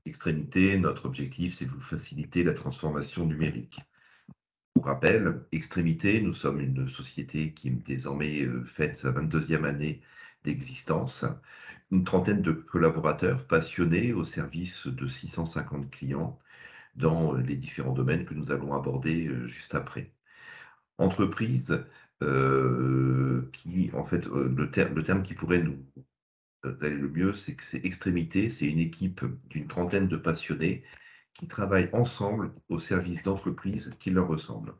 Extrémité, notre objectif, c'est de vous faciliter la transformation numérique. Pour rappel, Extrémité, nous sommes une société qui désormais fête sa 22e année d'existence. Une trentaine de collaborateurs passionnés au service de 650 clients dans les différents domaines que nous allons aborder juste après. Entreprise qui, en fait, le terme qui pourrait nous aller le mieux, c'est que c'est Extrémité, c'est une équipe d'une trentaine de passionnés qui travaillent ensemble au service d'entreprises qui leur ressemblent.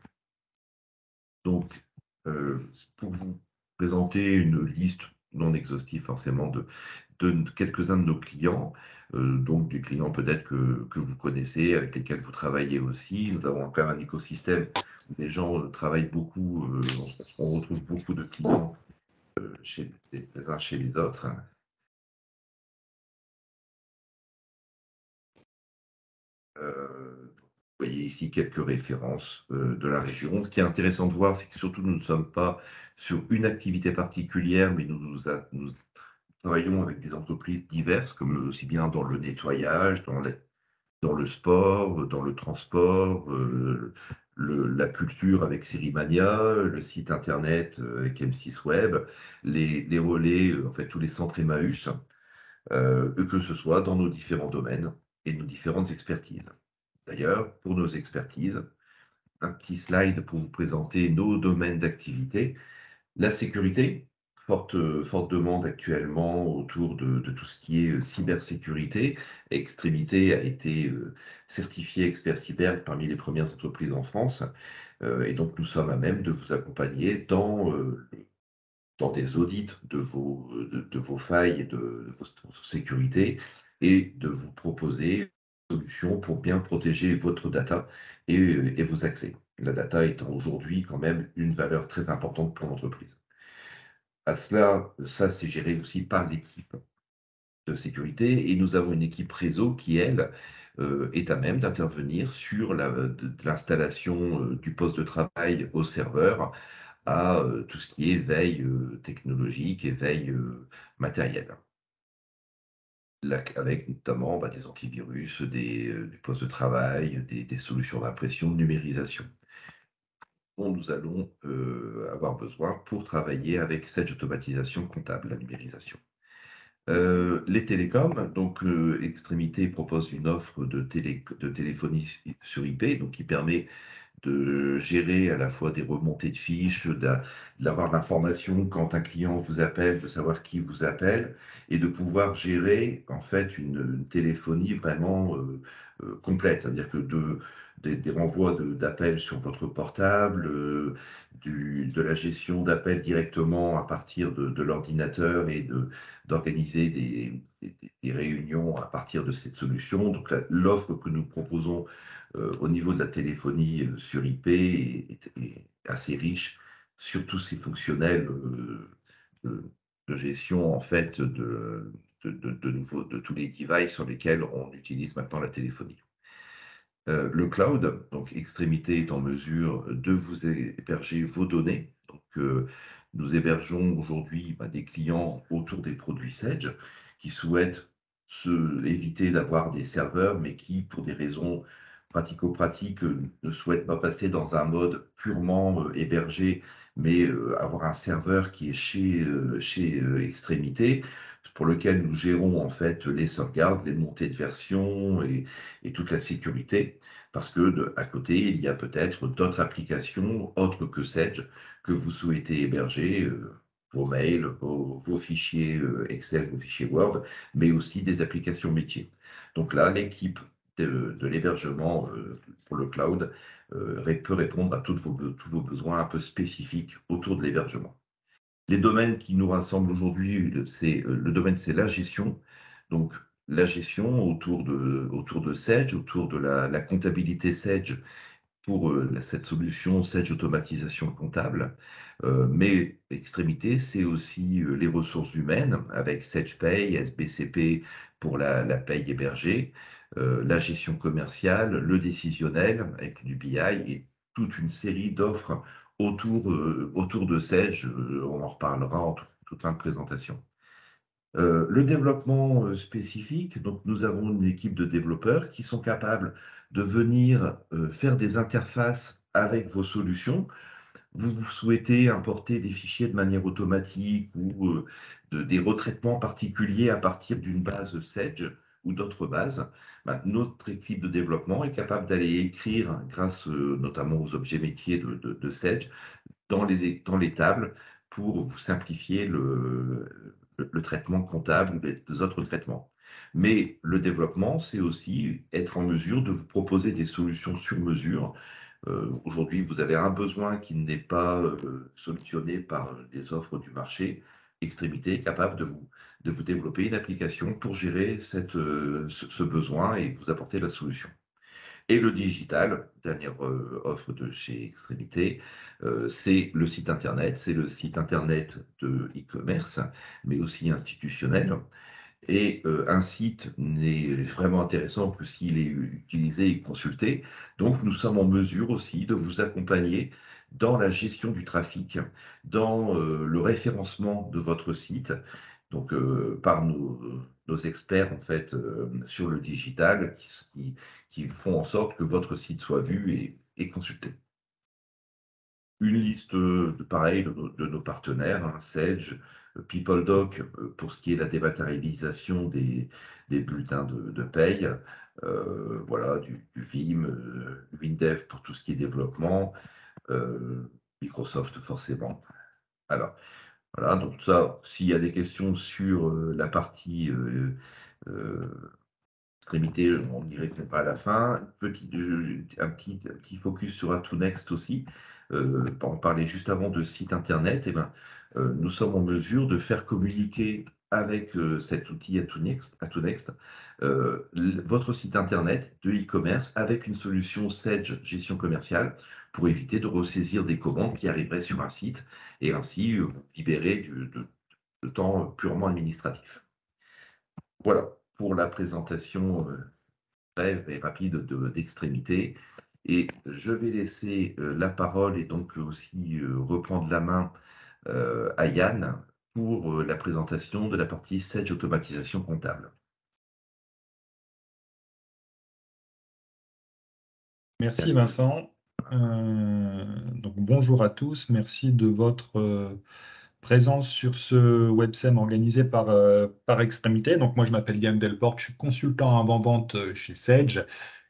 Donc, pour vous présenter une liste non exhaustive forcément de quelques-uns de nos clients, donc des clients peut-être que vous connaissez, avec lesquels vous travaillez aussi. Nous avons encore un écosystème où les gens travaillent beaucoup, on retrouve beaucoup de clients chez les uns chez les autres. Vous voyez ici quelques références de la région. Ce qui est intéressant de voir, c'est que surtout nous ne sommes pas sur une activité particulière, mais nous travaillons avec des entreprises diverses, comme aussi bien dans le nettoyage, dans le sport, dans le transport, la culture avec Sérimania, le site internet avec M6 Web, les relais, en fait tous les centres Emmaüs, que ce soit dans nos différents domaines et nos différentes expertises. D'ailleurs, pour nos expertises, un petit slide pour vous présenter nos domaines d'activité. La sécurité, forte demande actuellement autour de tout ce qui est cybersécurité. Extrémité a été certifié expert cyber parmi les premières entreprises en France. Et donc, nous sommes à même de vous accompagner dans des audits de vos failles et de votre sécurité et de vous proposer des solutions pour bien protéger votre data et vos accès. La data étant aujourd'hui quand même une valeur très importante pour l'entreprise. À cela, ça c'est géré aussi par l'équipe de sécurité et nous avons une équipe réseau qui, elle, est à même d'intervenir sur de l'installation du poste de travail au serveur à tout ce qui est veille technologique et veille matérielle. Avec notamment des antivirus, des postes de travail, des solutions d'impression, de numérisation dont nous allons avoir besoin pour travailler avec cette automatisation comptable, la numérisation. Les télécoms, donc Extrémité propose une offre de téléphonie sur IP, donc qui permet de gérer à la fois des remontées de fiches, d'avoir l'information quand un client vous appelle, de savoir qui vous appelle, et de pouvoir gérer en fait une téléphonie vraiment complète, c'est-à-dire que des renvois d'appels sur votre portable, de la gestion d'appels directement à partir de l'ordinateur et d'organiser des réunions à partir de cette solution. Donc l'offre que nous proposons au niveau de la téléphonie sur IP est assez riche sur tous ces fonctionnels de gestion en fait de tous les devices sur lesquels on utilise maintenant la téléphonie. Le cloud, donc Extrémité est en mesure de vous héberger vos données. Donc, nous hébergeons aujourd'hui des clients autour des produits Sage qui souhaitent éviter d'avoir des serveurs, mais qui, pour des raisons pratico-pratiques, ne souhaitent pas passer dans un mode purement hébergé, mais avoir un serveur qui est chez Extrémité, pour lequel nous gérons en fait les sauvegardes, les montées de version et toute la sécurité. Parce que à côté, il y a peut-être d'autres applications autres que Sage que vous souhaitez héberger, vos mails, vos fichiers Excel, vos fichiers Word, mais aussi des applications métiers. Donc là, l'équipe de l'hébergement pour le cloud peut répondre à tous vos besoins un peu spécifiques autour de l'hébergement. Les domaines qui nous rassemblent aujourd'hui, le domaine, c'est la gestion. Donc, la gestion autour de Sage, autour de la comptabilité Sage pour cette solution Sage automatisation comptable. Mais extrémité, c'est aussi les ressources humaines avec SagePay, SBCP pour la paye hébergée, la gestion commerciale, le décisionnel avec du BI et toute une série d'offres autour de Sage. On en reparlera en toute fin de présentation. Le développement, spécifique, donc nous avons une équipe de développeurs qui sont capables de venir, faire des interfaces avec vos solutions. Vous souhaitez importer des fichiers de manière automatique ou, des retraitements particuliers à partir d'une base Sage ou d'autres bases. Ben, notre équipe de développement est capable d'aller écrire grâce, notamment aux objets métiers de Sage, dans les tables pour vous simplifier le traitement comptable ou les autres traitements. Mais le développement, c'est aussi être en mesure de vous proposer des solutions sur mesure. Aujourd'hui, vous avez un besoin qui n'est pas solutionné par les offres du marché. Extrémité est capable de vous développer une application pour gérer ce besoin et vous apporter la solution. Et le digital, dernière offre de chez Extrémité, c'est le site internet. C'est le site internet de e-commerce, mais aussi institutionnel. Et un site n'est vraiment intéressant que s'il est utilisé et consulté. Donc, nous sommes en mesure aussi de vous accompagner dans la gestion du trafic, dans le référencement de votre site, donc par nos experts en fait sur le digital qui font en sorte que votre site soit vu et consulté. Une liste, pareil de nos partenaires, hein, Sage, PeopleDoc, pour ce qui est la dématérialisation des bulletins de paye, voilà, du Vim, WinDev pour tout ce qui est développement, Microsoft forcément. Alors, voilà, donc ça, s'il y a des questions sur, la partie, extrémité, on y répondra à la fin. Un petit focus sur Atonext aussi. On parlait juste avant de site internet. Eh ben, nous sommes en mesure de faire communiquer avec cet outil Atonext, votre site internet de e-commerce avec une solution Sage gestion commerciale pour éviter de ressaisir des commandes qui arriveraient sur un site et ainsi vous libérer de temps purement administratif. Voilà pour la présentation brève et rapide d'Extrémité. Et je vais laisser la parole et donc aussi reprendre la main à Yann pour la présentation de la partie Sage automatisation comptable. Merci Yann, Vincent. Donc bonjour à tous, merci de votre présence sur ce websem organisé par Extrémité. Donc moi je m'appelle Yann Delporte, je suis consultant avant-vente chez Sage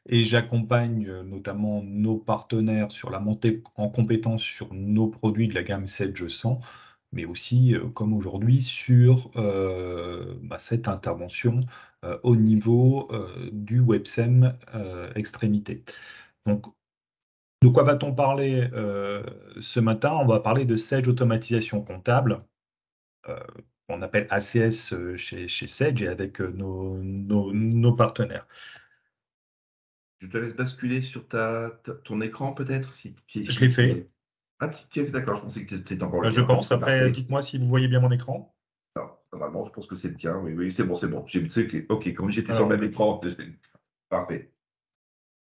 et j'accompagne notamment nos partenaires sur la montée en compétences sur nos produits de la gamme Sage 100, mais aussi comme aujourd'hui sur cette intervention au niveau du websem Extrémité. Donc, de quoi va-t-on parler ce matin? On va parler de Sage automatisation comptable, euh, qu'on appelle ACS chez Sage et avec nos partenaires. je te laisse basculer sur ton écran peut-être Je l'ai fait, Ah, d'accord, je pensais que c'était encore le je mien. pense. C'est Après, parfait. dites-moi si vous voyez bien mon écran. Alors, normalement, je pense que c'est le cas. Oui, oui, c'est bon, c'est bon. Tu sais ok, comme j'étais sur le Alors, même écran, parfait.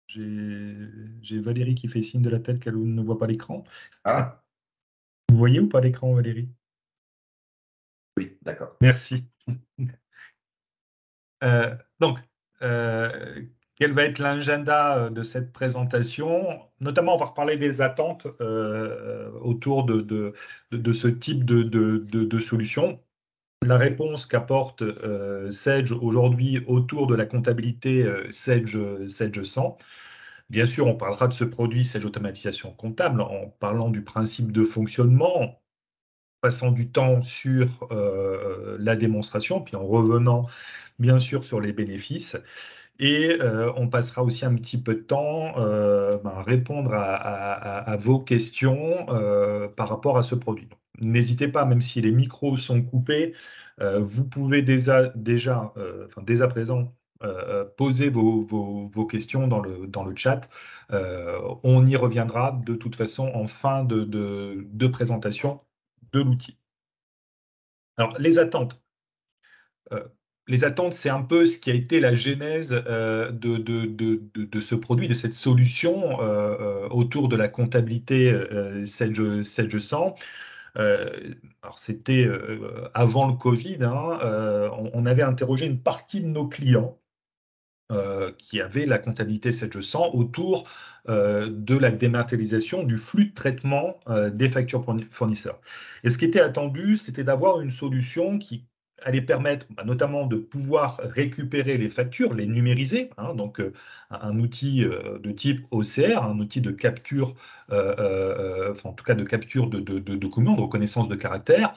j'ai Valérie qui fait signe de la tête qu'elle ne voit pas l'écran. Ah, Vous voyez ou pas l'écran, Valérie? oui, d'accord. Merci. Donc, euh, quel va être l'agenda de cette présentation? Notamment, on va reparler des attentes autour de ce type de solution. La réponse qu'apporte Sage aujourd'hui autour de la comptabilité Sage 100. Bien sûr, on parlera de ce produit Sage Automatisation Comptable en parlant du principe de fonctionnement, passant du temps sur la démonstration, puis en revenant bien sûr sur les bénéfices. Et on passera aussi un petit peu de temps à répondre à vos questions par rapport à ce produit. N'hésitez pas, même si les micros sont coupés, vous pouvez dès à présent, poser vos questions dans le chat. On y reviendra de toute façon en fin de présentation de l'outil. Alors, les attentes. Euh, les attentes, c'est un peu ce qui a été la genèse de ce produit, de cette solution autour de la comptabilité Sage 100. Alors c'était avant le Covid, hein, on avait interrogé une partie de nos clients qui avaient la comptabilité 700 autour de la dématérialisation du flux de traitement des factures fournisseurs. Et ce qui était attendu, c'était d'avoir une solution qui allait permettre notamment de pouvoir récupérer les factures, les numériser, hein, donc un outil de type OCR, un outil de capture, enfin, en tout cas de capture de documents, de reconnaissance de caractères,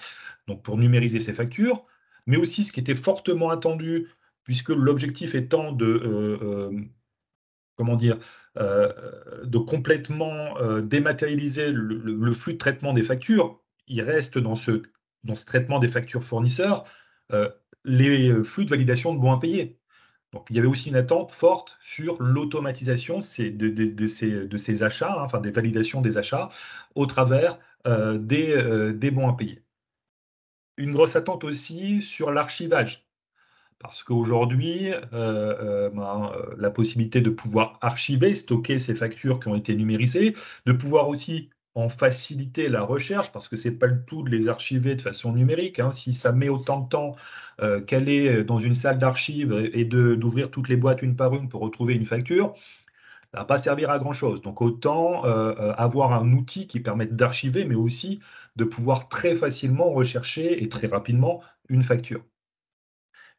donc pour numériser ces factures, mais aussi ce qui était fortement attendu puisque l'objectif étant de, comment dire, de complètement dématérialiser le flux de traitement des factures, il reste dans ce traitement des factures fournisseurs les flux de validation de bons à payer. Donc, il y avait aussi une attente forte sur l'automatisation de ces achats, hein, enfin des validations des achats, au travers des bons à payer. Une grosse attente aussi sur l'archivage. Parce qu'aujourd'hui, la possibilité de pouvoir archiver, stocker ces factures qui ont été numérisées, de pouvoir aussi en faciliter la recherche, parce que c'est pas le tout de les archiver de façon numérique, hein. Si ça met autant de temps qu'aller dans une salle d'archives et d'ouvrir toutes les boîtes une par une pour retrouver une facture, ça va pas servir à grand-chose. Donc autant avoir un outil qui permette d'archiver, mais aussi de pouvoir très facilement rechercher et très rapidement une facture.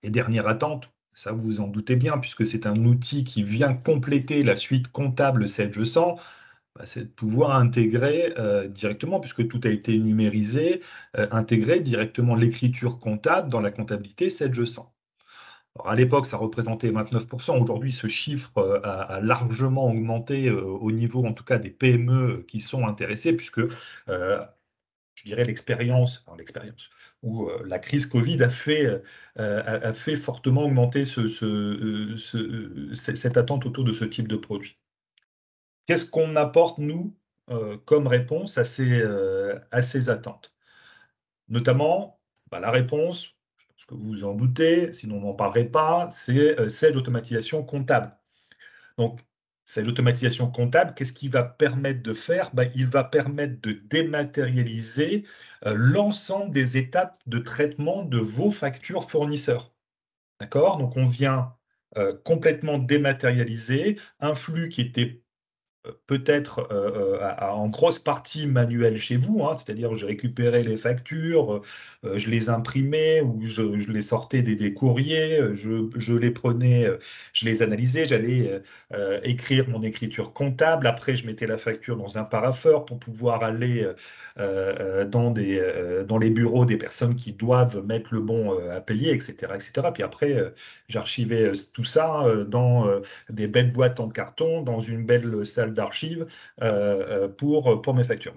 Et dernière attente, ça vous vous en doutez bien, puisque c'est un outil qui vient compléter la suite comptable 700, c'est de pouvoir intégrer directement, puisque tout a été numérisé, intégrer directement l'écriture comptable dans la comptabilité 700. Alors à l'époque, ça représentait 29%. Aujourd'hui, ce chiffre a largement augmenté au niveau, en tout cas, des PME qui sont intéressées, puisque je dirais l'expérience où la crise Covid a fait fortement augmenter cette attente autour de ce type de produit. Qu'est-ce qu'on apporte, nous, comme réponse à ces attentes? Notamment, la réponse, je pense que vous vous en doutez, sinon on n'en parlerait pas, c'est celle d'automatisation comptable. Donc, c'est l'automatisation comptable. Qu'est-ce qu'il va permettre de faire? Il va permettre de dématérialiser l'ensemble des étapes de traitement de vos factures fournisseurs. D'accord? Donc, on vient complètement dématérialiser un flux qui était peut-être en grosse partie manuel chez vous, hein, c'est-à-dire je récupérais les factures, je les imprimais ou je les sortais des courriers, je les prenais, je les analysais, j'allais écrire mon écriture comptable, après je mettais la facture dans un parapheur pour pouvoir aller dans les bureaux des personnes qui doivent mettre le bon à payer, etc., etc. Puis après, j'archivais tout ça dans des belles boîtes en carton dans une belle salle d'archives pour mes factures.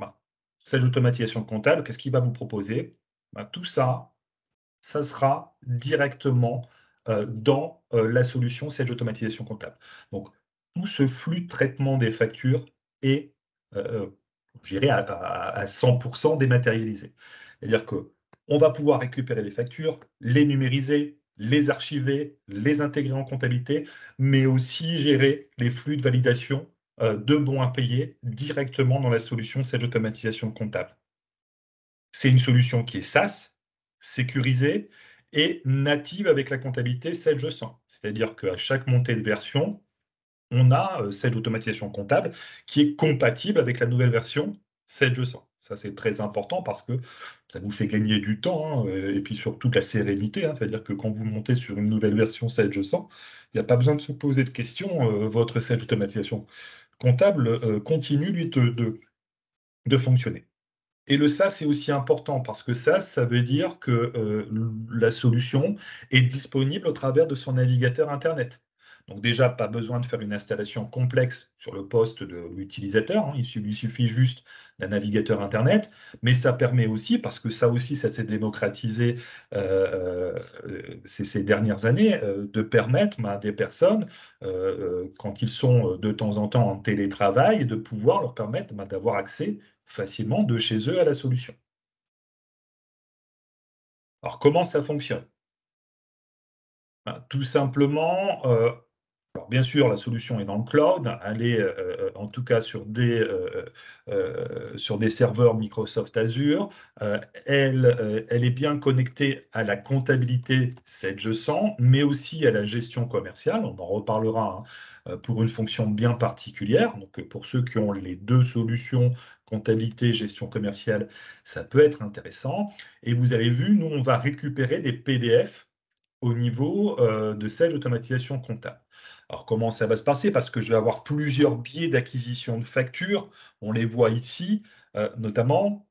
Cette automatisation comptable, qu'est-ce qu'il va vous proposer? Tout ça, ça sera directement dans la solution Sage Automatisation Comptable. Donc, tout ce flux de traitement des factures est, je dirais, à 100% dématérialisé. C'est-à-dire qu'on va pouvoir récupérer les factures, les numériser, les archiver, les intégrer en comptabilité, mais aussi gérer les flux de validation de bons à payer directement dans la solution Sage Automatisation Comptable. C'est une solution qui est SaaS, sécurisée et native avec la comptabilité Sage 100. C'est-à-dire qu'à chaque montée de version, on a cette automatisation comptable qui est compatible avec la nouvelle version Sage 100. Ça, c'est très important parce que ça vous fait gagner du temps, hein, et puis surtout de la sérénité, hein. C'est-à-dire que quand vous montez sur une nouvelle version Sage 100, il n'y a pas besoin de se poser de questions. Votre Sage automatisation comptable continue, lui, de fonctionner. Et le SaaS est aussi important parce que SaaS, ça veut dire que la solution est disponible au travers de son navigateur Internet. Donc déjà, pas besoin de faire une installation complexe sur le poste de l'utilisateur, hein, lui suffit juste d'un navigateur Internet, mais ça permet aussi, parce que ça aussi, ça s'est démocratisé ces dernières années, de permettre à des personnes, quand ils sont de temps en temps en télétravail, de pouvoir leur permettre d'avoir accès facilement de chez eux à la solution. Alors comment ça fonctionne? Tout simplement, alors bien sûr, la solution est dans le cloud, elle est en tout cas sur des serveurs Microsoft Azure. Elle est bien connectée à la comptabilité 7G100, mais aussi à la gestion commerciale. On en reparlera, hein, pour une fonction bien particulière. Donc pour ceux qui ont les deux solutions, comptabilité, gestion commerciale, ça peut être intéressant. Et vous avez vu, nous, on va récupérer des PDF au niveau de celle d'automatisation comptable. Alors, comment ça va se passer? Parce que je vais avoir plusieurs biais d'acquisition de factures. On les voit ici, notamment.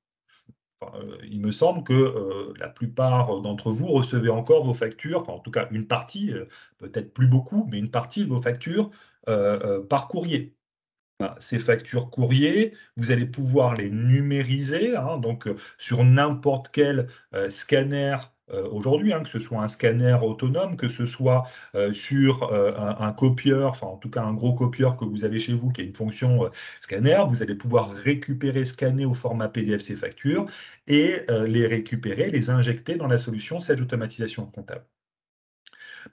Enfin, il me semble que la plupart d'entre vous recevez encore vos factures, enfin, en tout cas une partie, peut-être plus beaucoup, mais une partie de vos factures par courrier. Ces factures courrier, vous allez pouvoir les numériser, hein, donc sur n'importe quel scanner aujourd'hui, hein, que ce soit un scanner autonome, que ce soit sur un copieur, enfin en tout cas un gros copieur que vous avez chez vous qui a une fonction scanner, vous allez pouvoir récupérer, scanner au format PDF ces factures et les récupérer, les injecter dans la solution Sage Automatisation Comptable.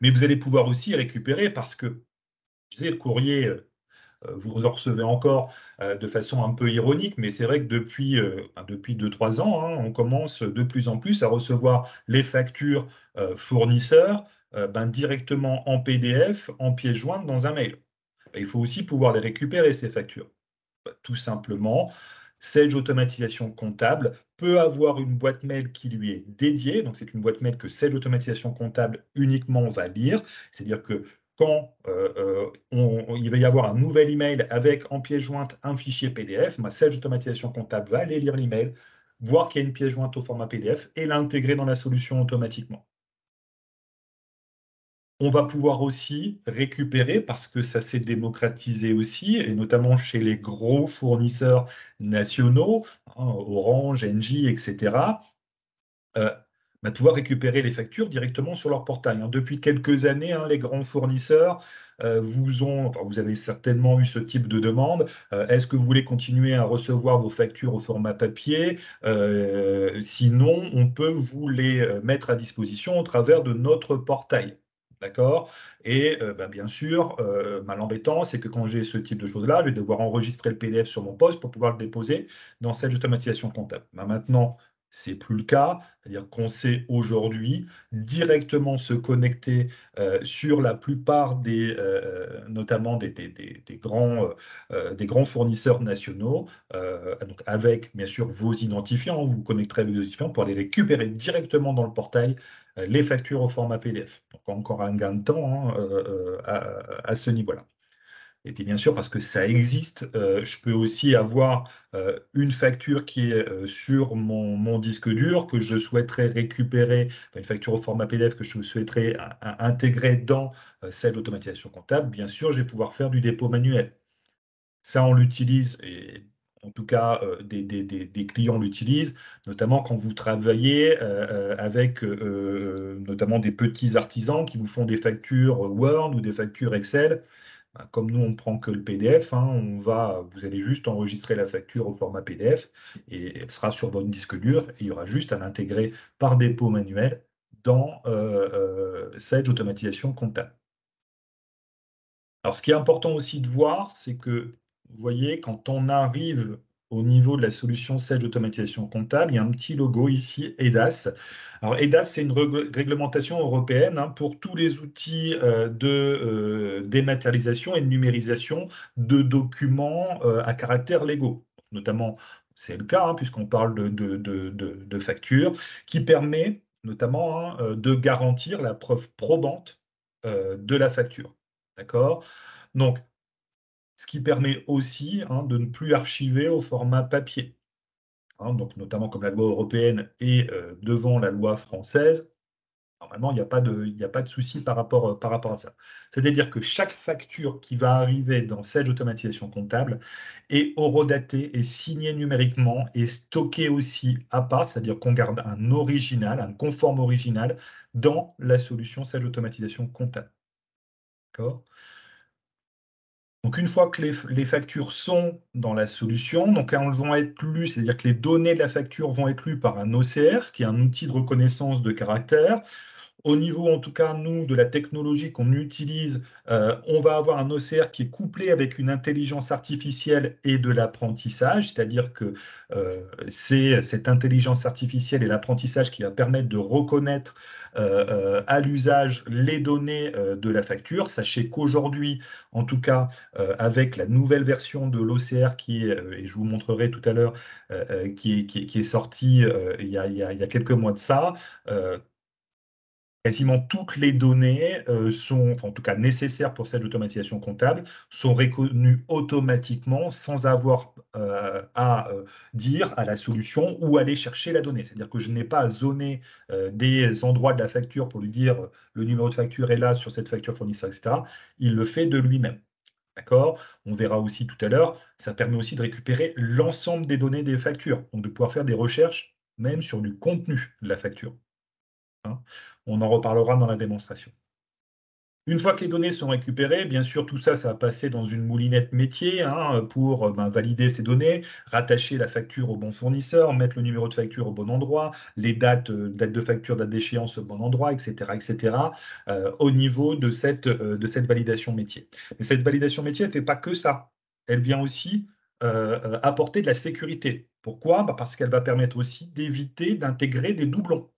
Mais vous allez pouvoir aussi récupérer parce que, je disais, le courrier, vous en recevez encore de façon un peu ironique, mais c'est vrai que depuis 2-3 ans, hein, on commence de plus en plus à recevoir les factures fournisseurs directement en PDF, en pièce jointe dans un mail. Il faut aussi pouvoir les récupérer, ces factures. Tout simplement, Sage Automatisation Comptable peut avoir une boîte mail qui lui est dédiée. Donc, c'est une boîte mail que Sage Automatisation Comptable uniquement va lire. C'est-à-dire que quand il va y avoir un nouvel email avec en pièce jointe un fichier PDF, Sage Automatisation Comptable va aller lire l'email, voir qu'il y a une pièce jointe au format PDF et l'intégrer dans la solution automatiquement. On va pouvoir aussi récupérer, parce que ça s'est démocratisé aussi, et notamment chez les gros fournisseurs nationaux, hein, Orange, Engie, etc., euh, pouvoir récupérer les factures directement sur leur portail, hein. Depuis quelques années, hein, les grands fournisseurs vous avez certainement eu ce type de demande. Est-ce que vous voulez continuer à recevoir vos factures au format papier? Sinon, on peut vous les mettre à disposition au travers de notre portail. D'accord? Et bien sûr, l'embêtant, c'est que quand j'ai ce type de choses-là, je vais devoir enregistrer le PDF sur mon poste pour pouvoir le déposer dans cette automatisation comptable. Maintenant, c'est plus le cas, c'est-à-dire qu'on sait aujourd'hui directement se connecter sur la plupart notamment des grands fournisseurs nationaux, donc avec bien sûr vos identifiants, vous vous connecterez avec vos identifiants pour aller récupérer directement dans le portail les factures au format PDF. Donc encore un gain de temps, hein, à ce niveau-là. Et puis bien sûr, parce que ça existe, je peux aussi avoir une facture qui est sur mon disque dur que je souhaiterais récupérer, enfin, une facture au format PDF que je souhaiterais intégrer dans celle d'automatisation comptable. Bien sûr, je vais pouvoir faire du dépôt manuel. Ça, on l'utilise, et en tout cas, des clients l'utilisent, notamment quand vous travaillez avec notamment des petits artisans qui vous font des factures Word ou des factures Excel. Comme nous, on ne prend que le PDF, hein, vous allez juste enregistrer la facture au format PDF et elle sera sur votre disque dur et il y aura juste à l'intégrer par dépôt manuel dans Sage Automatisation Comptable. Alors, ce qui est important aussi de voir, c'est que, vous voyez, quand on arrive au niveau de la solution Sage Automatisation Comptable, il y a un petit logo ici, EDAS. Alors, EDAS, c'est une réglementation européenne, hein, pour tous les outils de dématérialisation et de numérisation de documents à caractère légaux. Notamment, c'est le cas, hein, puisqu'on parle de factures, qui permet notamment, hein, de garantir la preuve probante de la facture. D'accord? Donc, ce qui permet aussi, hein, de ne plus archiver au format papier, hein. Donc, notamment comme la loi européenne est devant la loi française, normalement, il n'y a pas de souci par rapport à ça. C'est-à-dire que chaque facture qui va arriver dans Sage Automatisation Comptable est horodatée et signée numériquement et stockée aussi à part, c'est-à-dire qu'on garde un original, un conforme original dans la solution Sage Automatisation Comptable. D'accord? Donc, une fois que les factures sont dans la solution, donc elles vont être lues, c'est-à-dire que les données de la facture vont être lues par un OCR, qui est un outil de reconnaissance de caractère. Au niveau, en tout cas, nous, de la technologie qu'on utilise, on va avoir un OCR qui est couplé avec une intelligence artificielle et de l'apprentissage, c'est-à-dire que c'est cette intelligence artificielle et l'apprentissage qui va permettre de reconnaître à l'usage les données de la facture. Sachez qu'aujourd'hui, en tout cas, avec la nouvelle version de l'OCR qui est, et je vous montrerai tout à l'heure, qui est sortie il y a quelques mois de ça, quasiment toutes les données sont, enfin, en tout cas nécessaires pour cette automatisation comptable, sont reconnues automatiquement sans avoir à dire à la solution où aller chercher la donnée. C'est-à-dire que je n'ai pas à zoner des endroits de la facture pour lui dire le numéro de facture est là sur cette facture fournisseur, etc. Il le fait de lui-même. D'accord? On verra aussi tout à l'heure, ça permet aussi de récupérer l'ensemble des données des factures, donc de pouvoir faire des recherches même sur du contenu de la facture, hein. On en reparlera dans la démonstration. Une fois que les données sont récupérées, bien sûr, tout ça, ça va passer dans une moulinette métier, hein, pour valider ces données, rattacher la facture au bon fournisseur, mettre le numéro de facture au bon endroit, les dates, date de facture, date d'échéance au bon endroit, etc., au niveau de cette validation métier. Et cette validation métier, elle ne fait pas que ça. Elle vient aussi apporter de la sécurité. Pourquoi? Bah, parce qu'elle va permettre aussi d'éviter d'intégrer des doublons.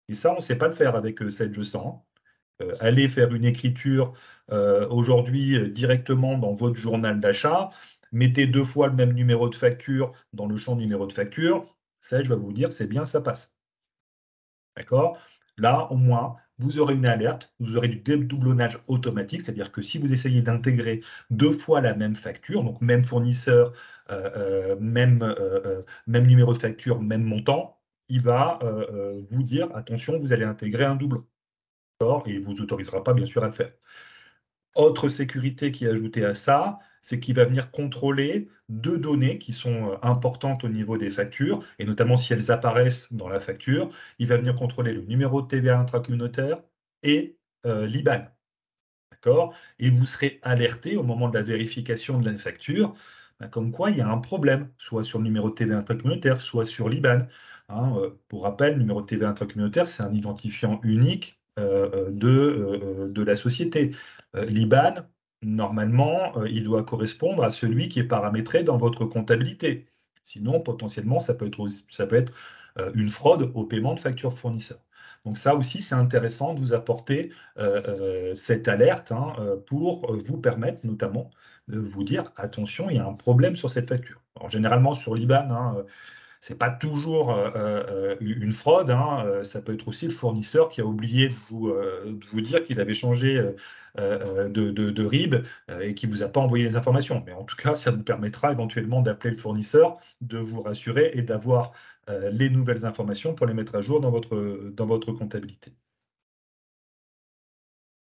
Et ça, on ne sait pas le faire avec Sage 100. Aller faire une écriture aujourd'hui directement dans votre journal d'achat, mettez 2 fois le même numéro de facture dans le champ numéro de facture, ça, je vais vous dire, c'est bien, ça passe. D'accord? Là, au moins, vous aurez une alerte, vous aurez du dédoublonnage automatique, c'est-à-dire que si vous essayez d'intégrer 2 fois la même facture, donc même fournisseur, même numéro de facture, même montant, il va vous dire: «Attention, vous allez intégrer un doublon». Et il ne vous autorisera pas, bien sûr, à le faire. Autre sécurité qui est ajoutée à ça, c'est qu'il va venir contrôler 2 données qui sont importantes au niveau des factures, et notamment si elles apparaissent dans la facture. Il va venir contrôler le numéro de TVA intracommunautaire et l'IBAN. D'accord? Et vous serez alerté au moment de la vérification de la facture, bah, comme quoi il y a un problème, soit sur le numéro de TVA intracommunautaire, soit sur l'IBAN, hein. Pour rappel, le numéro de TVA intracommunautaire, c'est un identifiant unique de la société. L'IBAN, normalement, il doit correspondre à celui qui est paramétré dans votre comptabilité. Sinon, potentiellement, ça peut être une fraude au paiement de factures fournisseurs. Donc ça aussi, c'est intéressant de vous apporter cette alerte, hein, pour vous permettre notamment de vous dire: «Attention, il y a un problème sur cette facture». Alors généralement sur l'IBAN, hein, c'est pas toujours une fraude, hein, ça peut être aussi le fournisseur qui a oublié de vous dire qu'il avait changé de RIB et qui vous a pas envoyé les informations. Mais en tout cas, ça vous permettra éventuellement d'appeler le fournisseur, de vous rassurer et d'avoir les nouvelles informations pour les mettre à jour dans votre comptabilité.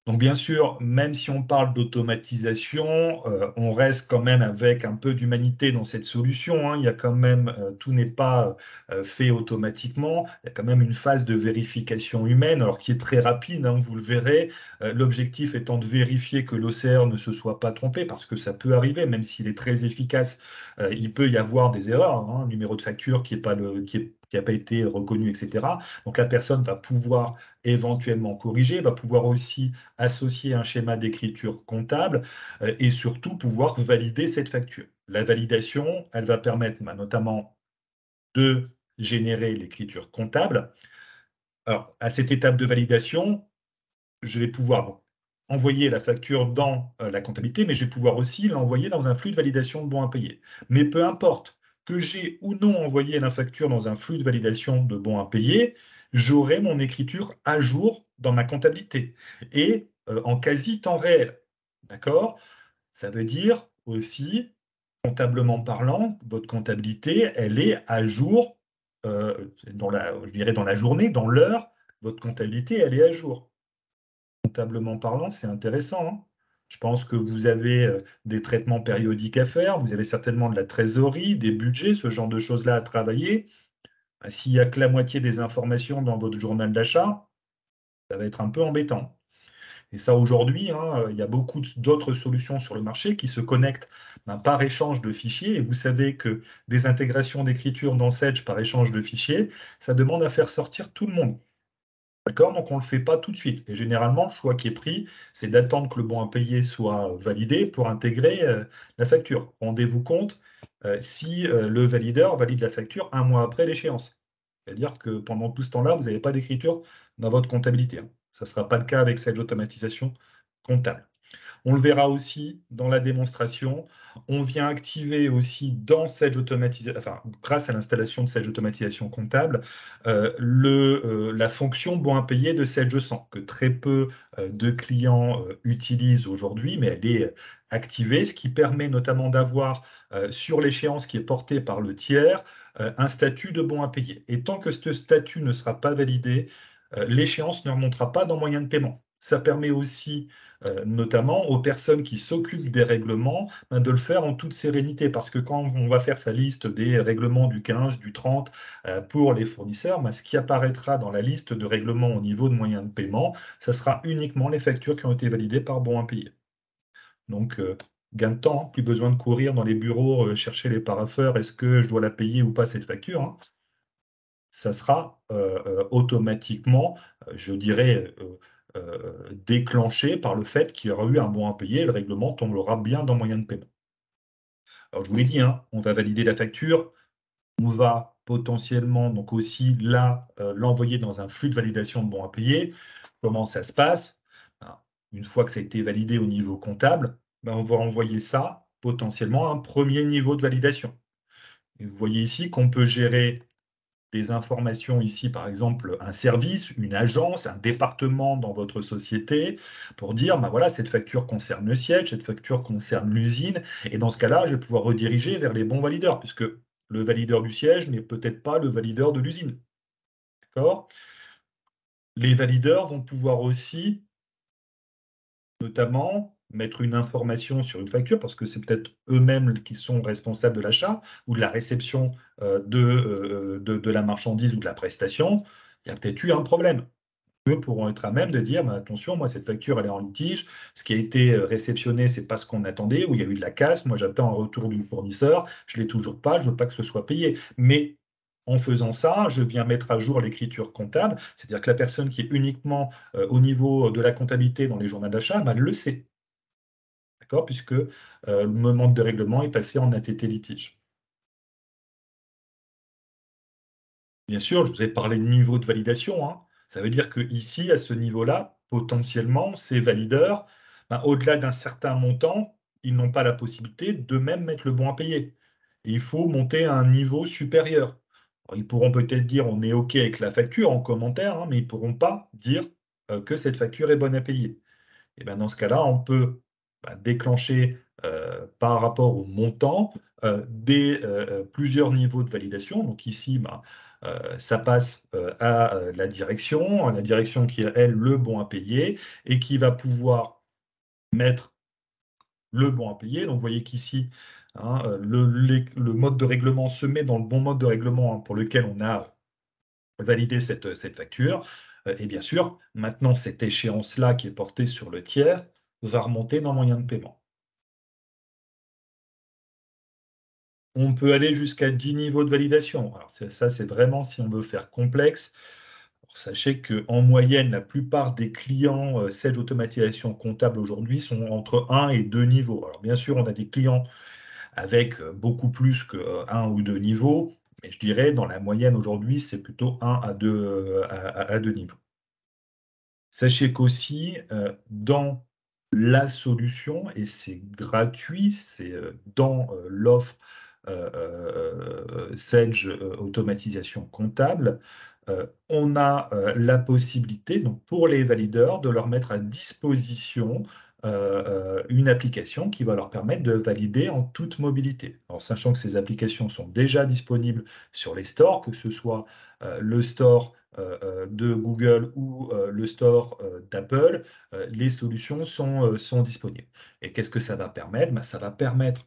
Donc bien sûr, même si on parle d'automatisation, on reste quand même avec un peu d'humanité dans cette solution, hein. Il y a quand même, tout n'est pas fait automatiquement. Il y a quand même une phase de vérification humaine, alors qui est très rapide, hein, vous le verrez. L'objectif étant de vérifier que l'OCR ne se soit pas trompé, parce que ça peut arriver, même s'il est très efficace, il peut y avoir des erreurs, hein, numéro de facture qui a pas été reconnu, et cetera. Donc la personne va pouvoir éventuellement corriger, va pouvoir aussi associer un schéma d'écriture comptable et surtout pouvoir valider cette facture. La validation, elle va permettre notamment de générer l'écriture comptable. Alors, à cette étape de validation, je vais pouvoir donc envoyer la facture dans la comptabilité, mais je vais pouvoir aussi l'envoyer dans un flux de validation de bons à payer. Mais peu importe que j'ai ou non envoyé la facture dans un flux de validation de bons à payer, j'aurai mon écriture à jour dans ma comptabilité et en quasi temps réel. D'accord? Ça veut dire aussi, comptablement parlant, votre comptabilité, elle est à jour je dirais dans la journée, dans l'heure, votre comptabilité, elle est à jour. Comptablement parlant, c'est intéressant, hein. Je pense que vous avez, des traitements périodiques à faire, vous avez certainement de la trésorerie, des budgets, ce genre de choses-là à travailler. Bah, s'il y a que la moitié des informations dans votre journal d'achat, ça va être un peu embêtant. Et ça aujourd'hui, hein, il y a beaucoup d'autres solutions sur le marché qui se connectent, par échange de fichiers, et vous savez que des intégrations d'écriture dans Sage par échange de fichiers, ça demande à faire sortir tout le monde. D'accord? Donc on ne le fait pas tout de suite. Et généralement, le choix qui est pris, c'est d'attendre que le bon à payer soit validé pour intégrer la facture. Rendez-vous compte si le valideur valide la facture un mois après l'échéance. C'est-à-dire que pendant tout ce temps-là, vous n'avez pas d'écriture dans votre comptabilité, hein. Ça ne sera pas le cas avec cette automatisation comptable. On le verra aussi dans la démonstration. On vient activer aussi dans Sage automatisation, enfin, grâce à l'installation de Sage automatisation comptable, la fonction bon à payer de Sage 100, que très peu de clients utilisent aujourd'hui, mais elle est activée, ce qui permet notamment d'avoir sur l'échéance qui est portée par le tiers un statut de bon à payer. Et tant que ce statut ne sera pas validé, l'échéance ne remontera pas dans moyen de paiement. Ça permet aussi notamment aux personnes qui s'occupent des règlements, de le faire en toute sérénité. Parce que quand on va faire sa liste des règlements du 15, du 30 pour les fournisseurs, ce qui apparaîtra dans la liste de règlements au niveau de moyens de paiement, ça sera uniquement les factures qui ont été validées par bon à payer. Donc, gain de temps, hein, plus besoin de courir dans les bureaux, chercher les parapheurs, est-ce que je dois la payer ou pas cette facture, hein. Ça sera automatiquement, je dirais, déclenché par le fait qu'il y aura eu un bon à payer et le règlement tombera bien dans moyen de paiement. Alors je vous l'ai dit, hein, on va valider la facture, on va potentiellement donc aussi là, l'envoyer dans un flux de validation de bon à payer. Comment ça se passe? Ben, une fois que ça a été validé au niveau comptable, on va envoyer ça potentiellement à un premier niveau de validation. Et vous voyez ici qu'on peut gérer des informations ici, par exemple, un service, une agence, un département dans votre société, pour dire, voilà, cette facture concerne le siège, cette facture concerne l'usine, et dans ce cas-là, je vais pouvoir rediriger vers les bons valideurs, puisque le valideur du siège n'est peut-être pas le valideur de l'usine. D'accord? Les valideurs vont pouvoir aussi, notamment, mettre une information sur une facture, parce que c'est peut-être eux-mêmes qui sont responsables de l'achat ou de la réception de la marchandise ou de la prestation. Il y a peut-être eu un problème. Eux pourront être à même de dire: attention, moi, cette facture, elle est en litige. Ce qui a été réceptionné, c'est pas ce qu'on attendait, ou il y a eu de la casse. Moi, j'attends un retour du fournisseur. Je l'ai toujours pas. Je veux pas que ce soit payé. Mais en faisant ça, je viens mettre à jour l'écriture comptable. C'est-à-dire que la personne qui est uniquement au niveau de la comptabilité dans les journaux d'achat, elle le sait. D'accord? Puisque le moment de règlement est passé en ATT litige. Bien sûr, je vous ai parlé de niveau de validation, hein. Ça veut dire qu'ici, à ce niveau-là, potentiellement, ces valideurs, au-delà d'un certain montant, ils n'ont pas la possibilité d'eux-mêmes mettre le bon à payer. Et il faut monter à un niveau supérieur. Alors, ils pourront peut-être dire: «On est OK avec la facture» en commentaire, hein, mais ils ne pourront pas dire que cette facture est bonne à payer. Et dans ce cas-là, on peut déclencher par rapport au montant plusieurs niveaux de validation. Donc ici, ça passe à la direction qui est, elle, le bon à payer et qui va pouvoir mettre le bon à payer. Donc vous voyez qu'ici, hein, le mode de règlement se met dans le bon mode de règlement, hein, pour lequel on a validé cette facture. Et bien sûr, maintenant, cette échéance-là qui est portée sur le tiers va remonter dans moyen de paiement. On peut aller jusqu'à 10 niveaux de validation. Alors ça, c'est vraiment si on veut faire complexe. Alors sachez qu'en moyenne, la plupart des clients, Sage Automatisation Comptable aujourd'hui sont entre 1 et 2 niveaux. Alors bien sûr, on a des clients avec, beaucoup plus que, 1 ou 2 niveaux, mais je dirais dans la moyenne aujourd'hui, c'est plutôt 1 à 2 à 2 niveaux. Sachez qu'aussi, dans la solution et c'est gratuit, c'est, dans, l'offre, Sage, automatisation comptable, on a, la possibilité donc pour les valideurs de leur mettre à disposition, une application qui va leur permettre de valider en toute mobilité. Alors sachant que ces applications sont déjà disponibles sur les stores, que ce soit, le store de Google ou le store d'Apple, les solutions sont disponibles. Et qu'est-ce que ça va permettre? Ça va permettre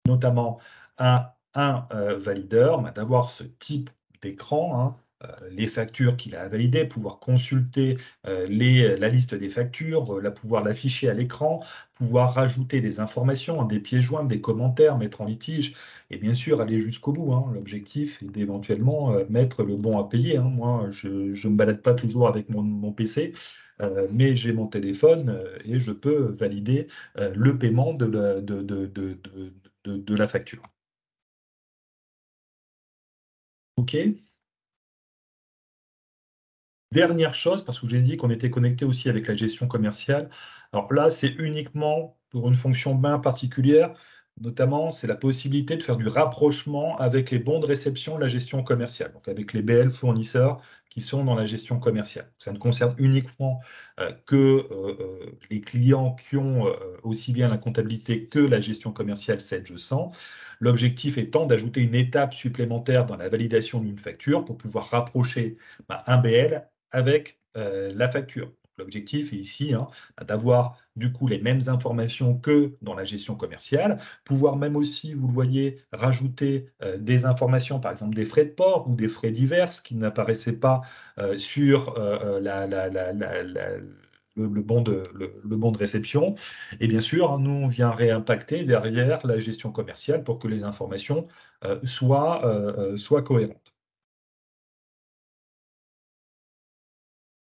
notamment à un valideur d'avoir ce type d'écran, hein, les factures qu'il a à valider, pouvoir consulter la liste des factures, pouvoir l'afficher à l'écran, pouvoir rajouter des informations, des pieds joints, des commentaires, mettre en litige, et bien sûr aller jusqu'au bout, hein. L'objectif est d'éventuellement mettre le bon à payer, hein. Moi, je ne me balade pas toujours avec mon PC, mais j'ai mon téléphone et je peux valider le paiement de la facture. OK? Dernière chose, parce que j'ai dit qu'on était connecté aussi avec la gestion commerciale. Alors là, c'est uniquement pour une fonction bien particulière, notamment, c'est la possibilité de faire du rapprochement avec les bons de réception de la gestion commerciale, donc avec les BL fournisseurs qui sont dans la gestion commerciale. Ça ne concerne uniquement les clients qui ont aussi bien la comptabilité que la gestion commerciale 7G100. L'objectif étant d'ajouter une étape supplémentaire dans la validation d'une facture pour pouvoir rapprocher un BL avec la facture. L'objectif est ici, hein, d'avoir du coup les mêmes informations que dans la gestion commerciale, pouvoir même aussi, vous le voyez, rajouter des informations, par exemple des frais de port ou des frais divers qui n'apparaissaient pas sur le bon de réception. Et bien sûr, hein, nous, on vient réimpacter derrière la gestion commerciale pour que les informations soient cohérentes.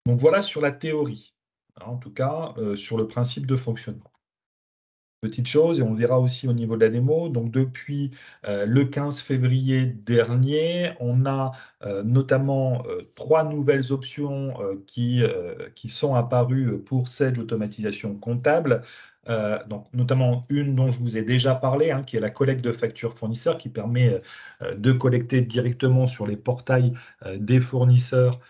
Donc voilà sur la théorie, hein, en tout cas, sur le principe de fonctionnement. Petite chose et on verra aussi au niveau de la démo, donc depuis, le 15 février dernier, on a, notamment, 3 nouvelles options, qui sont apparues, pour Sage Automatisation Comptable. Donc notamment une dont je vous ai déjà parlé, hein, qui est la collecte de factures fournisseurs, qui permet, de collecter directement sur les portails, des fournisseurs,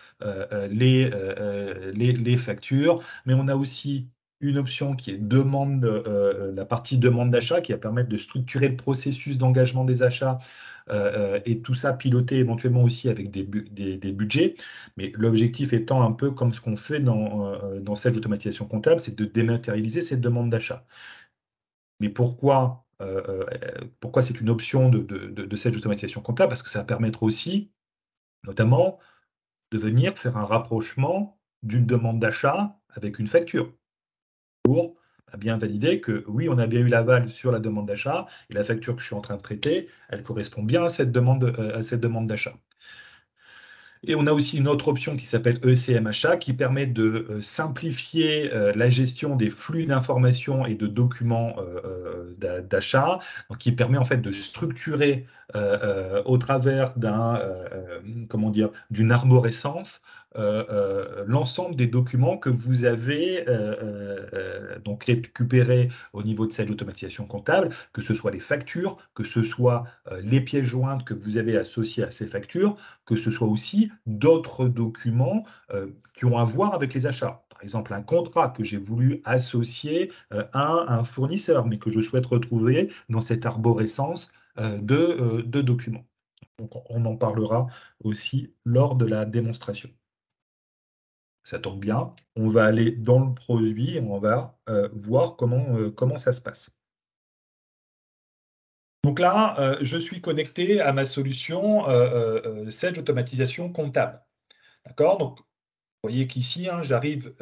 les factures. Mais on a aussi une option qui est la partie demande d'achat, qui va permettre de structurer le processus d'engagement des achats, et tout ça piloté éventuellement aussi avec des budgets. Mais l'objectif étant un peu comme ce qu'on fait dans cette automatisation comptable, c'est de dématérialiser cette demande d'achat. Mais pourquoi c'est une option de cette automatisation comptable? Parce que ça va permettre aussi, notamment, de venir faire un rapprochement d'une demande d'achat avec une facture pour bien valider que oui, on a bien eu l'aval sur la demande d'achat et la facture que je suis en train de traiter, elle correspond bien à cette demande d'achat. Et on a aussi une autre option qui s'appelle ECM Achat, qui permet de simplifier la gestion des flux d'informations et de documents d'achat, donc qui permet en fait de structurer au travers comment dire, d'une arborescence l'ensemble des documents que vous avez donc récupérés au niveau de cette automatisation comptable, que ce soit les factures, que ce soit les pièces jointes que vous avez associées à ces factures, que ce soit aussi d'autres documents qui ont à voir avec les achats. Par exemple, un contrat que j'ai voulu associer à un fournisseur, mais que je souhaite retrouver dans cette arborescence de documents. Donc, on en parlera aussi lors de la démonstration. Ça tombe bien, on va aller dans le produit et on va voir comment ça se passe. Donc là, je suis connecté à ma solution Sage Automatisation Comptable. D'accord? Donc, vous voyez qu'ici, hein, j'arrive,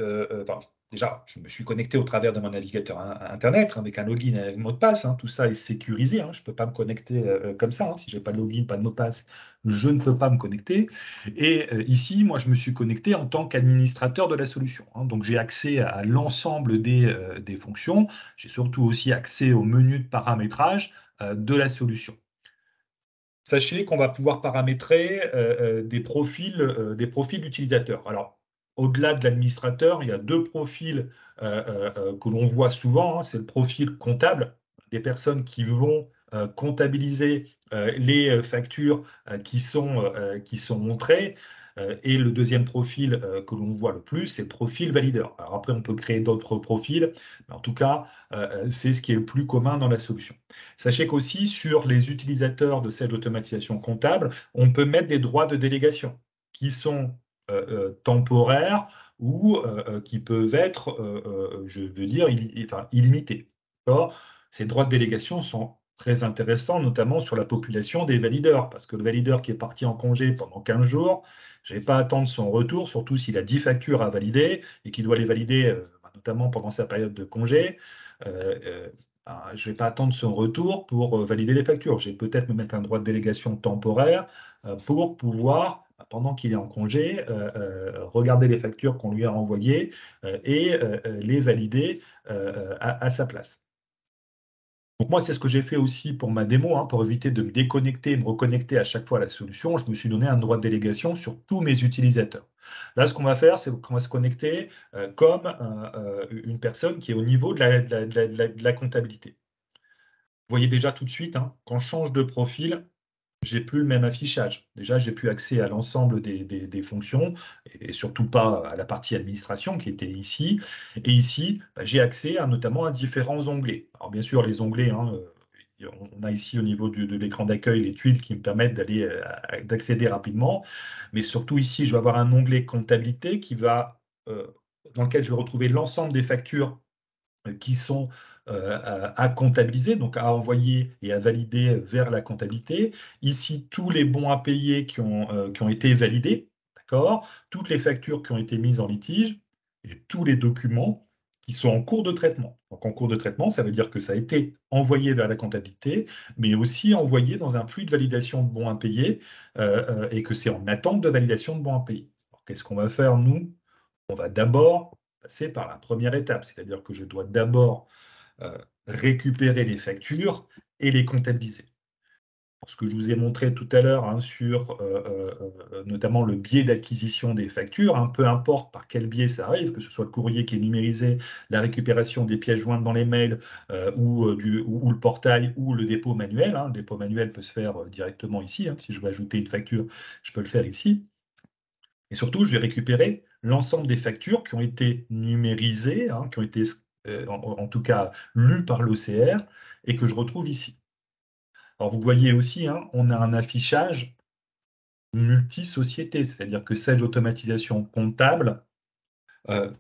enfin, déjà, je me suis connecté au travers de mon navigateur internet avec un login et un mot de passe, hein. Tout ça est sécurisé, hein. Je ne peux pas me connecter comme ça, hein. Si je n'ai pas de login, pas de mot de passe, je ne peux pas me connecter. Et ici, moi, je me suis connecté en tant qu'administrateur de la solution, hein. Donc, j'ai accès à l'ensemble des fonctions. J'ai surtout aussi accès au menu de paramétrage de la solution. Sachez qu'on va pouvoir paramétrer des profils d'utilisateurs. Alors, au-delà de l'administrateur, il y a deux profils que l'on voit souvent, hein. C'est le profil comptable, des personnes qui vont comptabiliser les factures qui sont montrées. Et le deuxième profil que l'on voit le plus, c'est le profil valideur. Alors après, on peut créer d'autres profils, mais en tout cas, c'est ce qui est le plus commun dans la solution. Sachez qu'aussi, sur les utilisateurs de cette automatisation comptable, on peut mettre des droits de délégation qui sont temporaires ou qui peuvent être, je veux dire, illimités. D'accord. Ces droits de délégation sont très intéressant, notamment sur la population des valideurs, parce que le valideur qui est parti en congé pendant 15 jours, je vais pas attendre son retour, surtout s'il a 10 factures à valider et qu'il doit les valider, notamment pendant sa période de congé. Je ne vais pas attendre son retour pour valider les factures. Je vais peut-être me mettre un droit de délégation temporaire pour pouvoir, pendant qu'il est en congé, regarder les factures qu'on lui a envoyées et les valider à sa place. Donc moi, c'est ce que j'ai fait aussi pour ma démo, hein, pour éviter de me déconnecter et me reconnecter à chaque fois à la solution. Je me suis donné un droit de délégation sur tous mes utilisateurs. Là, ce qu'on va faire, c'est qu'on va se connecter comme une personne qui est au niveau de la comptabilité. Vous voyez déjà tout de suite, hein, quand je change de profil, j'ai plus le même affichage. Déjà, j'ai plus accès à l'ensemble des fonctions et surtout pas à la partie administration qui était ici. Et ici, j'ai accès notamment à différents onglets. Alors bien sûr, les onglets, hein, on a ici au niveau de l'écran d'accueil les tuiles qui me permettent d'accéder rapidement. Mais surtout ici, je vais avoir un onglet comptabilité dans lequel je vais retrouver l'ensemble des factures qui sont à comptabiliser, donc à envoyer et à valider vers la comptabilité. Ici, tous les bons à payer qui ont été validés, d'accord? Toutes les factures qui ont été mises en litige et tous les documents qui sont en cours de traitement. Donc en cours de traitement, ça veut dire que ça a été envoyé vers la comptabilité, mais aussi envoyé dans un flux de validation de bons à payer et que c'est en attente de validation de bons à payer. Alors, qu'est-ce qu'on va faire, nous? On va d'abord passer par la première étape, c'est-à-dire que je dois d'abord récupérer les factures et les comptabiliser. Ce que je vous ai montré tout à l'heure, hein, sur notamment le biais d'acquisition des factures, hein, peu importe par quel biais ça arrive, que ce soit le courrier qui est numérisé, la récupération des pièces jointes dans les mails ou le portail ou le dépôt manuel. Hein. Le dépôt manuel peut se faire directement ici. Hein. Si je veux ajouter une facture, je peux le faire ici. Et surtout, je vais récupérer l'ensemble des factures qui ont été numérisées, hein, qui ont été en tout cas lues par l'OCR et que je retrouve ici. Alors vous voyez aussi, hein, on a un affichage multi-société, c'est-à-dire que Sage Automatisation Comptable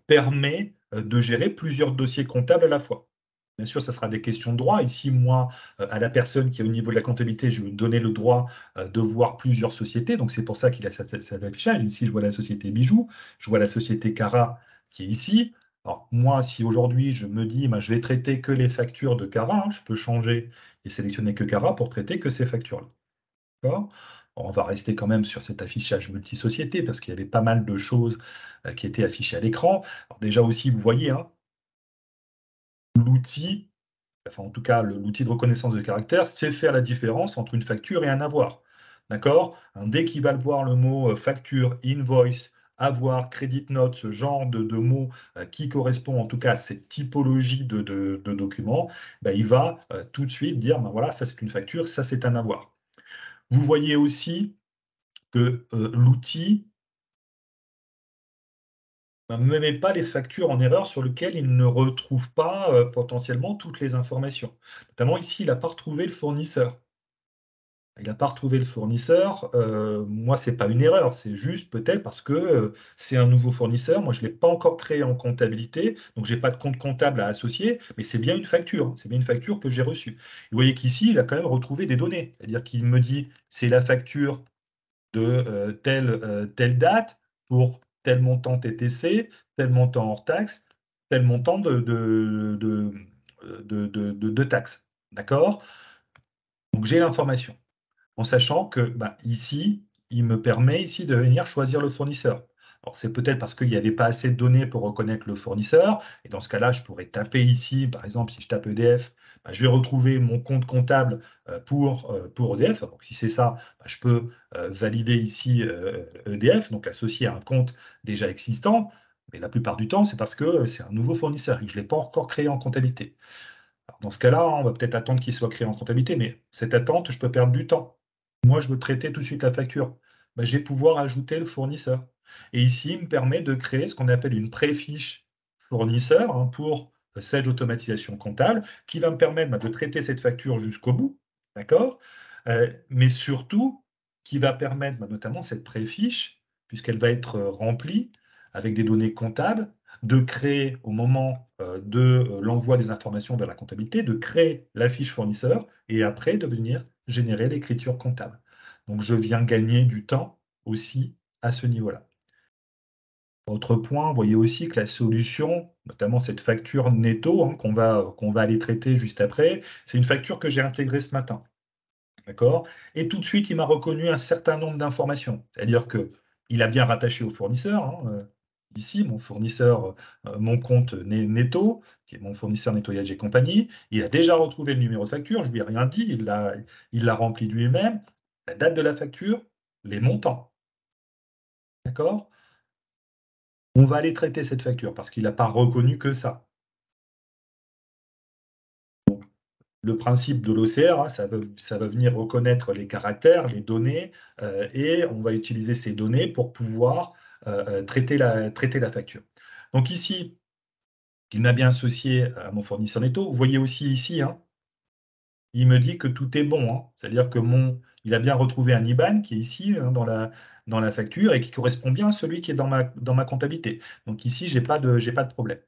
permet de gérer plusieurs dossiers comptables à la fois. Bien sûr, ça sera des questions de droit. Ici, moi, à la personne qui est au niveau de la comptabilité, je vais lui donner le droit de voir plusieurs sociétés. Donc, c'est pour ça qu'il a cet affichage. Ici, je vois la société Bijoux, je vois la société Cara qui est ici. Alors, moi, si aujourd'hui, je me dis, je vais traiter que les factures de Cara, hein, je peux changer et sélectionner que Cara pour traiter que ces factures-là. D'accord. On va rester quand même sur cet affichage multisociété parce qu'il y avait pas mal de choses qui étaient affichées à l'écran. Alors déjà aussi, vous voyez, hein, l'outil, enfin en tout cas l'outil de reconnaissance de caractère, c'est faire la différence entre une facture et un avoir. D'accord? Dès qu'il va voir le mot facture, invoice, avoir, credit note, ce genre de mots qui correspond en tout cas à cette typologie de documents, il va tout de suite dire, voilà, ça c'est une facture, ça c'est un avoir. Vous voyez aussi que l'outil ne me met pas les factures en erreur sur lesquelles il ne retrouve pas potentiellement toutes les informations. Notamment ici, il n'a pas retrouvé le fournisseur. Il n'a pas retrouvé le fournisseur. Moi, ce n'est pas une erreur, c'est juste peut-être parce que c'est un nouveau fournisseur. Moi, je ne l'ai pas encore créé en comptabilité, donc je n'ai pas de compte comptable à associer, mais c'est bien une facture. C'est bien une facture que j'ai reçue. Vous voyez qu'ici, il a quand même retrouvé des données. C'est-à-dire qu'il me dit, c'est la facture de telle date pour tel montant TTC, tel montant hors taxe, tel montant de taxes. D'accord? Donc j'ai l'information. En sachant que ici, il me permet ici de venir choisir le fournisseur. Alors c'est peut-être parce qu'il n'y avait pas assez de données pour reconnaître le fournisseur, et dans ce cas-là, je pourrais taper ici, par exemple, si je tape EDF, je vais retrouver mon compte comptable pour EDF. Donc si c'est ça, je peux valider ici EDF, donc l'associer à un compte déjà existant, mais la plupart du temps, c'est parce que c'est un nouveau fournisseur et que je ne l'ai pas encore créé en comptabilité. Alors, dans ce cas-là, on va peut-être attendre qu'il soit créé en comptabilité, mais cette attente, je peux perdre du temps. Moi, je veux traiter tout de suite la facture. Je vais pouvoir ajouter le fournisseur. Et ici, il me permet de créer ce qu'on appelle une préfiche fournisseur, hein, pour Sage Automatisation Comptable, qui va me permettre de traiter cette facture jusqu'au bout, d'accord? Mais surtout, qui va permettre notamment cette préfiche, puisqu'elle va être remplie avec des données comptables, de créer au moment de l'envoi des informations vers la comptabilité, de créer la fiche fournisseur et après de venir générer l'écriture comptable. Donc je viens gagner du temps aussi à ce niveau-là. Autre point, vous voyez aussi que la solution, notamment cette facture netto qu'on va aller traiter juste après, c'est une facture que j'ai intégrée ce matin. D'accord? Et tout de suite, il m'a reconnu un certain nombre d'informations. C'est-à-dire qu'il a bien rattaché au fournisseur. Ici, mon fournisseur, mon compte Netto, qui est mon fournisseur nettoyage et compagnie. Il a déjà retrouvé le numéro de facture, je ne lui ai rien dit, il l'a rempli lui-même. La date de la facture, les montants. D'accord? On va aller traiter cette facture parce qu'il n'a pas reconnu que ça. Le principe de l'OCR, ça va venir reconnaître les caractères, les données, et on va utiliser ces données pour pouvoir traiter la facture. Donc ici, il m'a bien associé à mon fournisseur netto. Vous voyez aussi ici, il me dit que tout est bon. C'est-à-dire que il a bien retrouvé un IBAN qui est ici dans la facture et qui correspond bien à celui qui est dans ma comptabilité. Donc ici, j'ai pas de problème.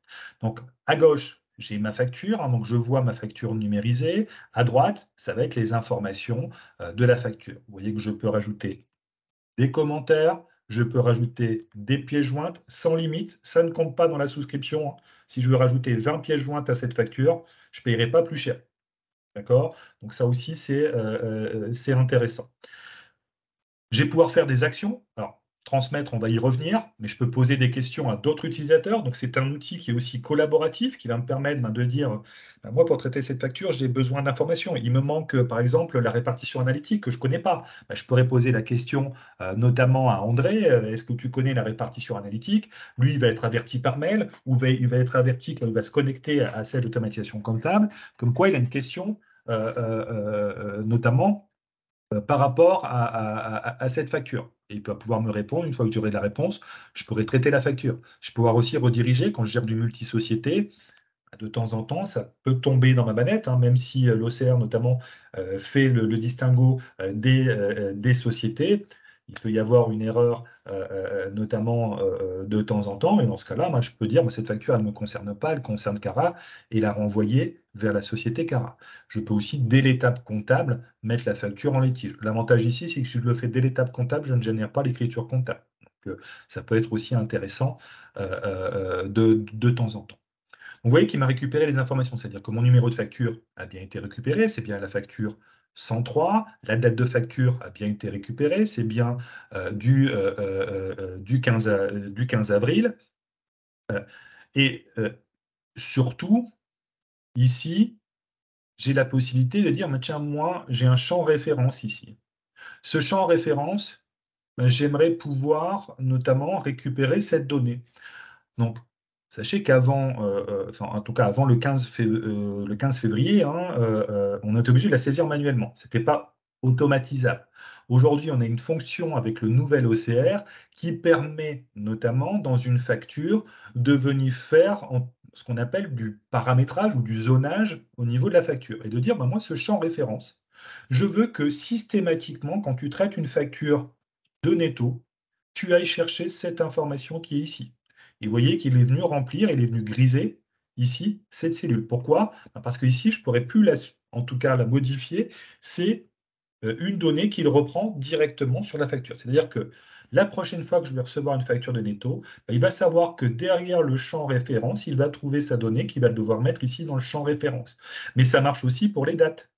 Donc à gauche, j'ai ma facture, donc je vois ma facture numérisée. À droite, ça va être les informations de la facture. Vous voyez que je peux rajouter des commentaires, je peux rajouter des pièces jointes sans limite. Ça ne compte pas dans la souscription. Si je veux rajouter 20 pièces jointes à cette facture, je ne paierai pas plus cher. D'accord? Donc ça aussi, c'est intéressant. Je vais pouvoir faire des actions. Alors, transmettre, on va y revenir, mais je peux poser des questions à d'autres utilisateurs. Donc, c'est un outil qui est aussi collaboratif, qui va me permettre de dire, moi, pour traiter cette facture, j'ai besoin d'informations. Il me manque, par exemple, la répartition analytique que je ne connais pas. Je pourrais poser la question notamment à André, est-ce que tu connais la répartition analytique? Lui, il va être averti par mail, ou il va être averti quand il va se connecter à cette automatisation comptable, comme quoi il a une question, notamment par rapport à cette facture. Et il va pouvoir me répondre. Une fois que j'aurai la réponse, je pourrai traiter la facture. Je vais pouvoir aussi rediriger quand je gère du multi-société. De temps en temps, ça peut tomber dans ma manette, même si l'OCR notamment fait le distinguo des sociétés. Il peut y avoir une erreur, notamment de temps en temps, et dans ce cas-là, moi, je peux dire, cette facture, elle ne me concerne pas, elle concerne Cara, et la renvoyer vers la société Cara. Je peux aussi, dès l'étape comptable, mettre la facture en litige. L'avantage ici, c'est que si je le fais dès l'étape comptable, je ne génère pas l'écriture comptable. Donc, ça peut être aussi intéressant de temps en temps. Vous voyez qu'il m'a récupéré les informations, c'est-à-dire que mon numéro de facture a bien été récupéré, c'est bien la facture 103, la date de facture a bien été récupérée, c'est bien du 15 avril. Et surtout, ici, j'ai la possibilité de dire, tiens, moi, j'ai un champ référence ici. Ce champ référence, j'aimerais pouvoir notamment récupérer cette donnée. Donc, sachez qu'avant, en tout cas avant le 15 février, on était obligé de la saisir manuellement. Ce n'était pas automatisable. Aujourd'hui, on a une fonction avec le nouvel OCR qui permet notamment dans une facture de venir faire ce qu'on appelle du paramétrage ou du zonage au niveau de la facture et de dire, moi, ce champ référence, je veux que systématiquement, quand tu traites une facture de netto, tu ailles chercher cette information qui est ici. Et vous voyez qu'il est venu remplir, il est venu griser ici cette cellule. Pourquoi? Parce que ici, je ne pourrais plus, en tout cas, la modifier. C'est une donnée qu'il reprend directement sur la facture. C'est-à-dire que la prochaine fois que je vais recevoir une facture de netto, il va savoir que derrière le champ référence, il va trouver sa donnée qu'il va devoir mettre ici dans le champ référence. Mais ça marche aussi pour les dates.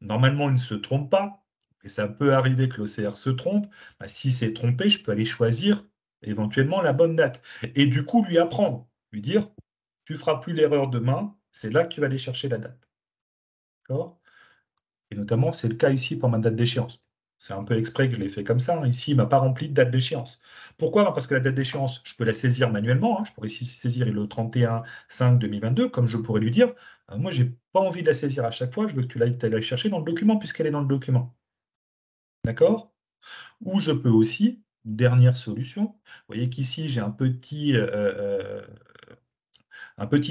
Normalement, il ne se trompe pas, et ça peut arriver que l'OCR se trompe. Si c'est trompé, je peux aller choisir éventuellement la bonne date. Et du coup, lui apprendre, lui dire, tu ne feras plus l'erreur demain, c'est là que tu vas aller chercher la date. D'accord? Et notamment, c'est le cas ici pour ma date d'échéance. C'est un peu exprès que je l'ai fait comme ça. Ici, il ne m'a pas rempli de date d'échéance. Pourquoi? Parce que la date d'échéance, je peux la saisir manuellement. Je pourrais ici saisir le 31/5/2022, comme je pourrais lui dire, moi, je n'ai pas envie de la saisir à chaque fois, je veux que tu ailles la chercher dans le document, puisqu'elle est dans le document. D'accord? Ou je peux aussi, dernière solution, vous voyez qu'ici, j'ai un petit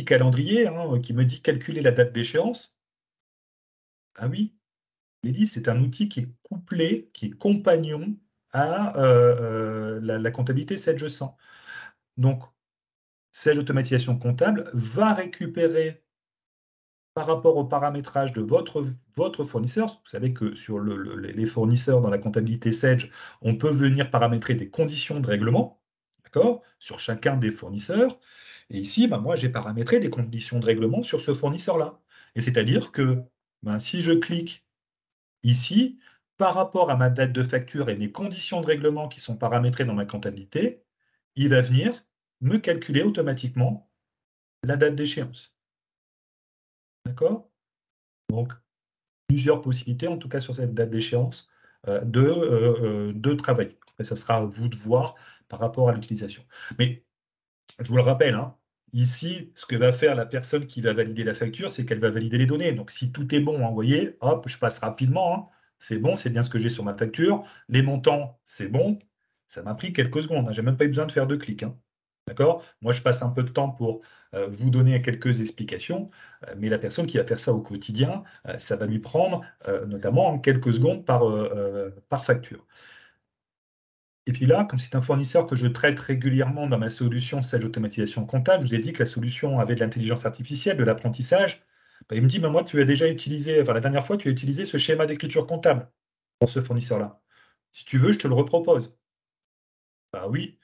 calendrier qui me dit calculer la date d'échéance. Ah oui, je l'ai dit, c'est un outil qui est couplé, qui est compagnon à la comptabilité 7G100. Donc, cette automatisation comptable va récupérer par rapport au paramétrage de votre fournisseur. Vous savez que sur les fournisseurs dans la comptabilité Sage, on peut venir paramétrer des conditions de règlement, d'accord, sur chacun des fournisseurs. Et ici, ben, moi, j'ai paramétré des conditions de règlement sur ce fournisseur-là. Et c'est-à-dire que ben, si je clique ici, par rapport à ma date de facture et mes conditions de règlement qui sont paramétrées dans ma comptabilité, il va venir me calculer automatiquement la date d'échéance. D'accord? Donc, plusieurs possibilités, en tout cas sur cette date d'échéance, de travailler. Après, ça sera à vous de voir par rapport à l'utilisation. Mais je vous le rappelle, hein, ici, ce que va faire la personne qui va valider la facture, c'est qu'elle va valider les données. Donc, si tout est bon, hein, vous voyez, hop, je passe rapidement, hein. C'est bon, c'est bien ce que j'ai sur ma facture. Les montants, c'est bon. Ça m'a pris quelques secondes, hein. J'ai même pas eu besoin de faire de clic, hein. D'accord? Moi, je passe un peu de temps pour vous donner quelques explications, mais la personne qui va faire ça au quotidien, ça va lui prendre notamment quelques secondes par facture. Et puis là, comme c'est un fournisseur que je traite régulièrement dans ma solution Sage Automatisation Comptable, je vous ai dit que la solution avait de l'intelligence artificielle, de l'apprentissage. Bah, il me dit, bah, moi, tu as déjà utilisé, enfin la dernière fois, tu as utilisé ce schéma d'écriture comptable pour ce fournisseur-là. Si tu veux, je te le repropose. Bah oui,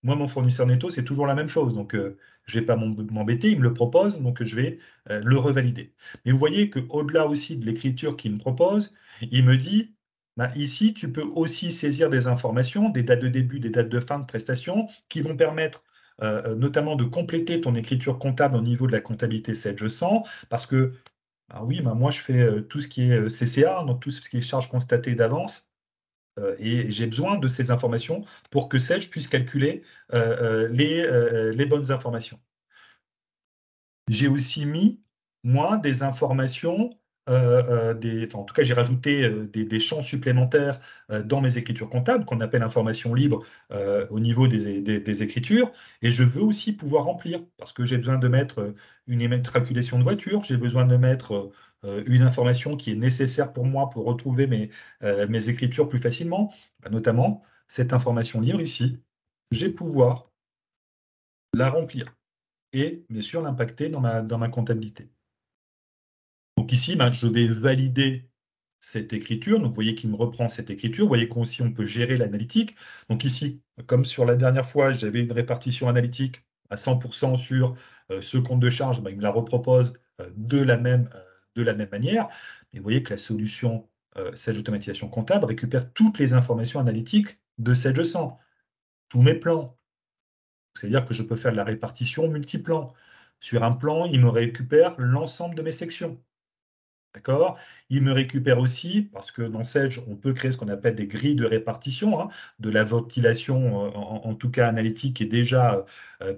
moi, mon fournisseur netto, c'est toujours la même chose. Donc, je ne vais pas m'embêter, il me le propose, donc je vais le revalider. Mais vous voyez qu'au-delà aussi de l'écriture qu'il me propose, il me dit, bah, ici, tu peux aussi saisir des informations, des dates de début, des dates de fin de prestation, qui vont permettre notamment de compléter ton écriture comptable au niveau de la comptabilité 700, parce que, ah oui, bah, moi, je fais tout ce qui est CCA, donc tout ce qui est charges constatées d'avance. Et j'ai besoin de ces informations pour que Sage puisse calculer les bonnes informations. J'ai aussi mis, moi, des informations, enfin, en tout cas, j'ai rajouté des champs supplémentaires dans mes écritures comptables, qu'on appelle informations libres au niveau des écritures. Et je veux aussi pouvoir remplir, parce que j'ai besoin de mettre une immatriculation de voiture, j'ai besoin de mettre une information qui est nécessaire pour moi pour retrouver mes écritures plus facilement. Bah, notamment cette information libre ici. Je vais pouvoir la remplir et bien sûr l'impacter dans ma comptabilité. Donc ici, ben, je vais valider cette écriture. Donc vous voyez qu'il me reprend cette écriture. Vous voyez qu'aussi on peut gérer l'analytique. Donc ici, comme sur la dernière fois, j'avais une répartition analytique à 100% sur ce compte de charge, ben, il me la repropose de la même manière. Et vous voyez que la solution Sage Automatisation Comptable récupère toutes les informations analytiques de Sage 100, tous mes plans. C'est-à-dire que je peux faire de la répartition multiplan. Sur un plan, il me récupère l'ensemble de mes sections. D'accord? Il me récupère aussi, parce que dans Sage, on peut créer ce qu'on appelle des grilles de répartition, hein, de la ventilation, en tout cas analytique, qui est déjà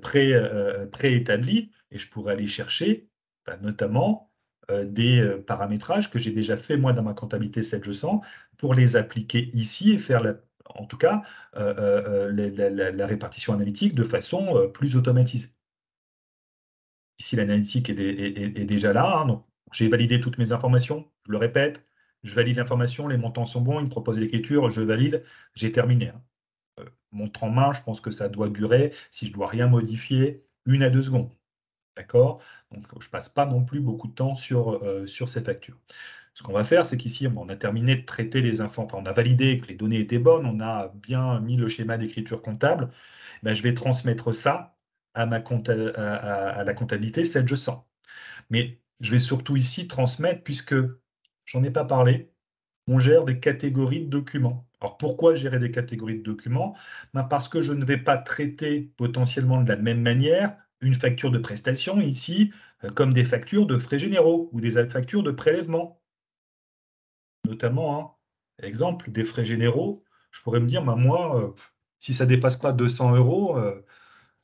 préétablie, et je pourrais aller chercher bah, notamment des paramétrages que j'ai déjà fait moi dans ma comptabilité 700 pour les appliquer ici et faire en tout cas la répartition analytique de façon plus automatisée. Ici, l'analytique est déjà là, hein, donc j'ai validé toutes mes informations. Je le répète, je valide l'information, les montants sont bons, il me propose l'écriture, je valide, j'ai terminé, hein. Montre en main, je pense que ça doit durer, si je dois rien modifier, 1 à 2 secondes. D'accord? Donc je passe pas non plus beaucoup de temps sur ces factures. Ce qu'on va faire, c'est qu'ici, on a terminé de traiter les infos, enfin, on a validé que les données étaient bonnes, on a bien mis le schéma d'écriture comptable. Ben, je vais transmettre ça à la comptabilité 700. Mais je vais surtout ici transmettre, puisque j'en ai pas parlé, on gère des catégories de documents. Alors pourquoi gérer des catégories de documents? Ben parce que je ne vais pas traiter potentiellement de la même manière une facture de prestation ici, comme des factures de frais généraux ou des factures de prélèvement. Notamment, hein, exemple, des frais généraux, je pourrais me dire, ben moi, si ça dépasse pas 200 euros,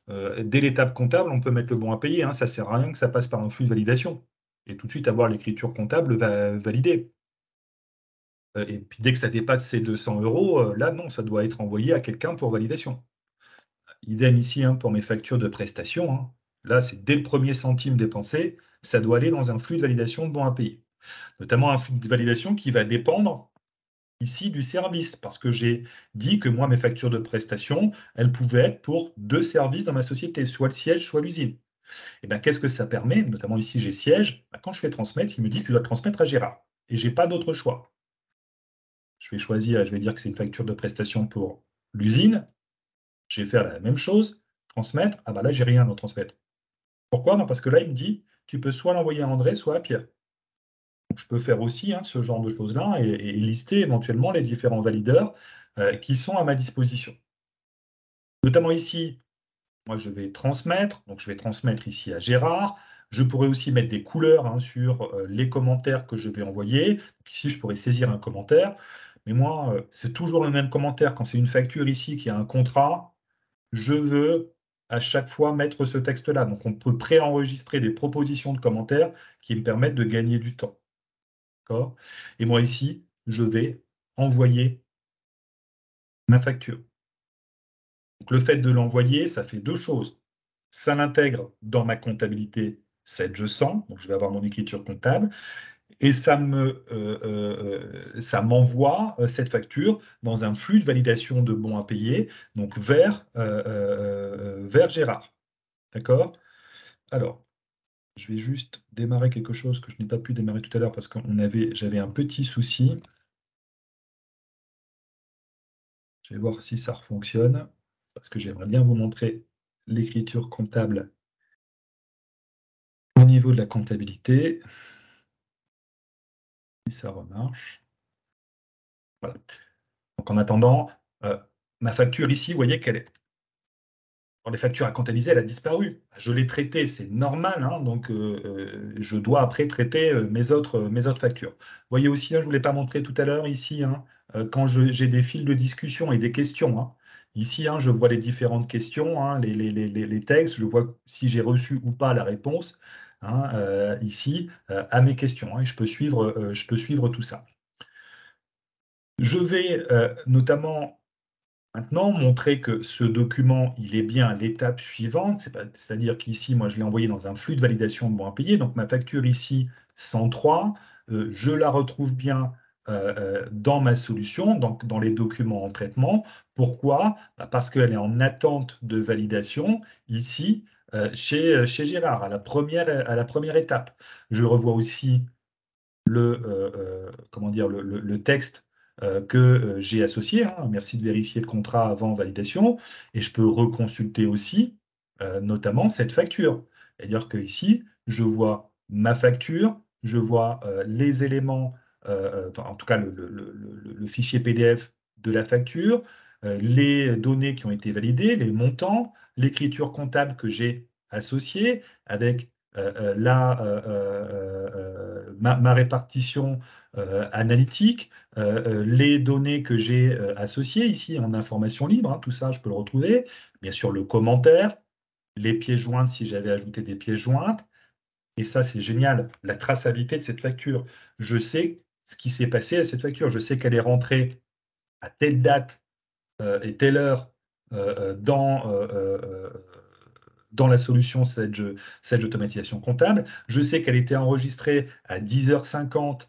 dès l'étape comptable, on peut mettre le bon à payer, hein. Ça sert à rien que ça passe par un flux de validation et tout de suite avoir l'écriture comptable validée. Et puis dès que ça dépasse ces 200 euros, là non, ça doit être envoyé à quelqu'un pour validation. Idem ici, hein, pour mes factures de prestation, hein. Là, c'est dès le premier centime dépensé, ça doit aller dans un flux de validation de bon à payer. Notamment un flux de validation qui va dépendre ici du service, parce que j'ai dit que moi, mes factures de prestation, elles pouvaient être pour 2 services dans ma société, soit le siège, soit l'usine. Et bien, qu'est-ce que ça permet? Notamment ici, j'ai siège. Ben, quand je fais transmettre, il me dit: «Tu dois transmettre à Gérard» et j'ai pas d'autre choix. Je vais choisir, je vais dire que c'est une facture de prestation pour l'usine. Je vais faire la même chose, transmettre. Ah bah là, j'ai rien à transmettre. Pourquoi? Ben parce que là, il me dit: «Tu peux soit l'envoyer à André, soit à Pierre». Donc je peux faire aussi, hein, ce genre de choses-là et lister éventuellement les différents valideurs, qui sont à ma disposition. Notamment ici, moi, je vais transmettre, donc je vais transmettre ici à Gérard. Je pourrais aussi mettre des couleurs, hein, sur, les commentaires que je vais envoyer. Donc ici, je pourrais saisir un commentaire, mais moi, c'est toujours le même commentaire. Quand c'est une facture ici qui a un contrat, je veux à chaque fois mettre ce texte-là. Donc on peut préenregistrer des propositions de commentaires qui me permettent de gagner du temps. D'accord? Et moi ici, je vais envoyer ma facture. Donc le fait de l'envoyer, ça fait 2 choses. Ça l'intègre dans ma comptabilité 7G100, donc je vais avoir mon écriture comptable et ça m'envoie, cette facture dans un flux de validation de bons à payer, donc vers Gérard. D'accord? Alors, je vais juste démarrer quelque chose que je n'ai pas pu démarrer tout à l'heure parce j'avais un petit souci. Je vais voir si ça refonctionne, parce que j'aimerais bien vous montrer l'écriture comptable au niveau de la comptabilité, si ça remarche. Voilà. Donc en attendant, heu, ma facture ici, vous voyez qu'elle est dans les factures à comptabiliser, elle a disparu. Je l'ai traitée, c'est normal, hein, donc je dois après traiter, mes autres factures. Vous voyez aussi, hein, je ne vous l'ai pas montré tout à l'heure ici, hein, quand j'ai des fils de discussion et des questions, hein. Ici, hein, je vois les différentes questions, hein, les textes, je vois si j'ai reçu ou pas la réponse, hein, ici, à mes questions, hein, et je peux suivre tout ça. Je vais, notamment maintenant, montrer que ce document, il est bien à l'étape suivante, c'est-à-dire qu'ici, moi, je l'ai envoyé dans un flux de validation de bons à payer. Donc ma facture ici, 103, je la retrouve bien, dans ma solution, donc dans les documents en traitement. Pourquoi? Bah, parce qu'elle est en attente de validation ici, chez Gérard, à la première étape. Je revois aussi comment dire? Le texte, que, j'ai associé, hein. Merci de vérifier le contrat avant validation et je peux reconsulter aussi, notamment cette facture. C'est-à-dire qu'ici, je vois ma facture, je vois, les éléments, enfin, en tout cas, le fichier PDF de la facture, les données qui ont été validées, les montants, l'écriture comptable que j'ai associée avec ma répartition analytique, les données que j'ai associées ici en information libre, hein, tout ça, je peux le retrouver. Bien sûr, le commentaire, les pièces jointes si j'avais ajouté des pièces jointes. Et ça, c'est génial, la traçabilité de cette facture. Je sais ce qui s'est passé à cette facture. Je sais qu'elle est rentrée à telle date et telle heure dans la solution Sage Automatisation Comptable. Je sais qu'elle était enregistrée à 10h50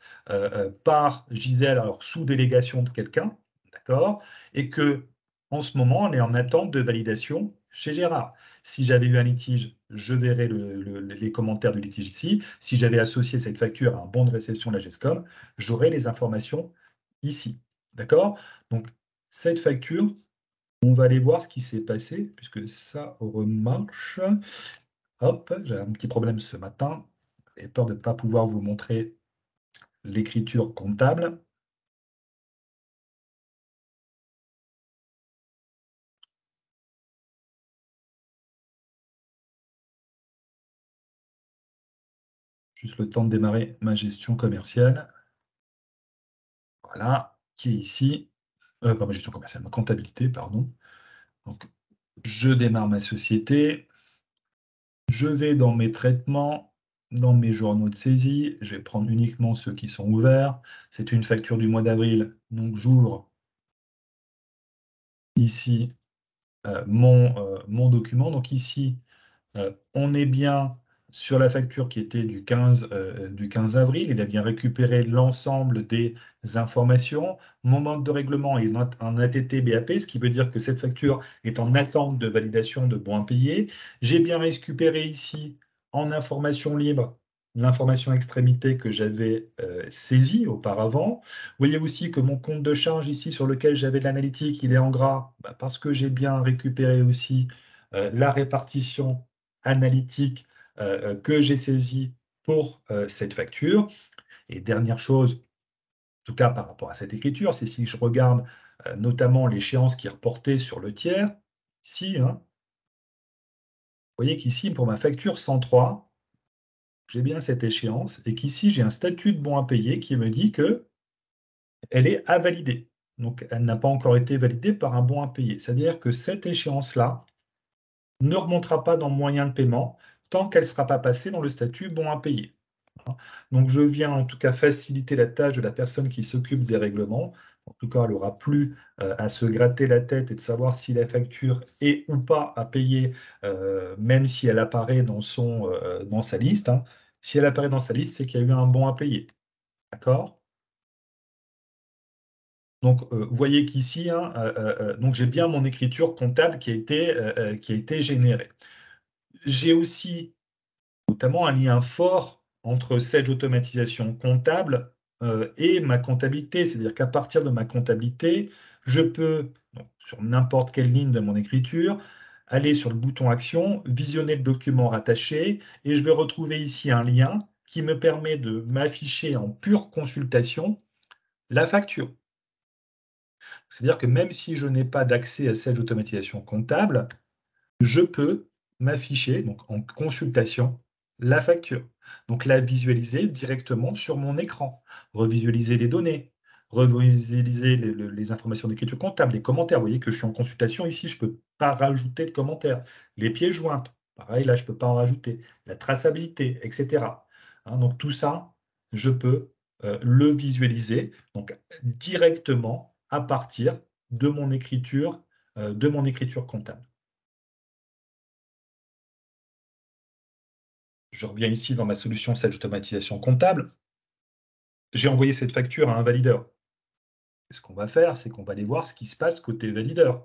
par Gisèle, alors sous délégation de quelqu'un, d'accord? Et que en ce moment, on est en attente de validation chez Gérard. Si j'avais eu un litige, je verrais les commentaires du litige ici. Si j'avais associé cette facture à un bon de réception de la GESCOM, j'aurais les informations ici. D'accord? Donc, cette facture, on va aller voir ce qui s'est passé, puisque ça remarche. Hop, j'ai un petit problème ce matin. J'ai peur de ne pas pouvoir vous montrer l'écriture comptable. Juste le temps de démarrer ma gestion commerciale. Voilà, qui est ici. Pas ma gestion commerciale, ma comptabilité, pardon. Donc, je démarre ma société. Je vais dans mes traitements, dans mes journaux de saisie. Je vais prendre uniquement ceux qui sont ouverts. C'est une facture du mois d'avril, donc j'ouvre ici mon document. Donc ici, on est bien sur la facture qui était du 15 avril, il a bien récupéré l'ensemble des informations. Mon mode de règlement est un ATT BAP, ce qui veut dire que cette facture est en attente de validation de bon impayé. J'ai bien récupéré ici, en information libre, l'information extrémité que j'avais saisie auparavant. Vous voyez aussi que mon compte de charge ici, sur lequel j'avais de l'analytique, il est en gras, parce que j'ai bien récupéré aussi la répartition analytique que j'ai saisi pour cette facture. Et dernière chose, en tout cas par rapport à cette écriture, c'est si je regarde notamment l'échéance qui est reportée sur le tiers, ici, hein, vous voyez qu'ici, pour ma facture 103, j'ai bien cette échéance et qu'ici, j'ai un statut de bon à payer qui me dit que elle est à valider. Donc, elle n'a pas encore été validée par un bon à payer. C'est-à-dire que cette échéance-là ne remontera pas dans le moyen de paiement tant qu'elle ne sera pas passée dans le statut bon à payer. Donc, je viens en tout cas faciliter la tâche de la personne qui s'occupe des règlements. En tout cas, elle n'aura plus à se gratter la tête et de savoir si la facture est ou pas à payer, même si elle apparaît dans sa liste, hein. Si elle apparaît dans sa liste, c'est qu'il y a eu un bon à payer. D'accord? Donc, vous voyez qu'ici, hein, donc j'ai bien mon écriture comptable qui a été générée. J'ai aussi notamment un lien fort entre cette automatisation comptable et ma comptabilité. C'est-à-dire qu'à partir de ma comptabilité, je peux, donc, sur n'importe quelle ligne de mon écriture, aller sur le bouton Action, visionner le document rattaché, et je vais retrouver ici un lien qui me permet de m'afficher en pure consultation la facture. C'est-à-dire que même si je n'ai pas d'accès à cette automatisation comptable, je peux m'afficher, donc en consultation, la facture. Donc la visualiser directement sur mon écran, revisualiser les données, revisualiser les informations d'écriture comptable, les commentaires. Vous voyez que je suis en consultation ici, je ne peux pas rajouter de commentaires. Les pièces jointes, pareil, là, je ne peux pas en rajouter. La traçabilité, etc. Hein, donc tout ça, je peux le visualiser donc, directement à partir de mon écriture comptable. Je reviens ici dans ma solution Sage Automatisation comptable. J'ai envoyé cette facture à un valideur. Et ce qu'on va faire, c'est qu'on va aller voir ce qui se passe côté valideur.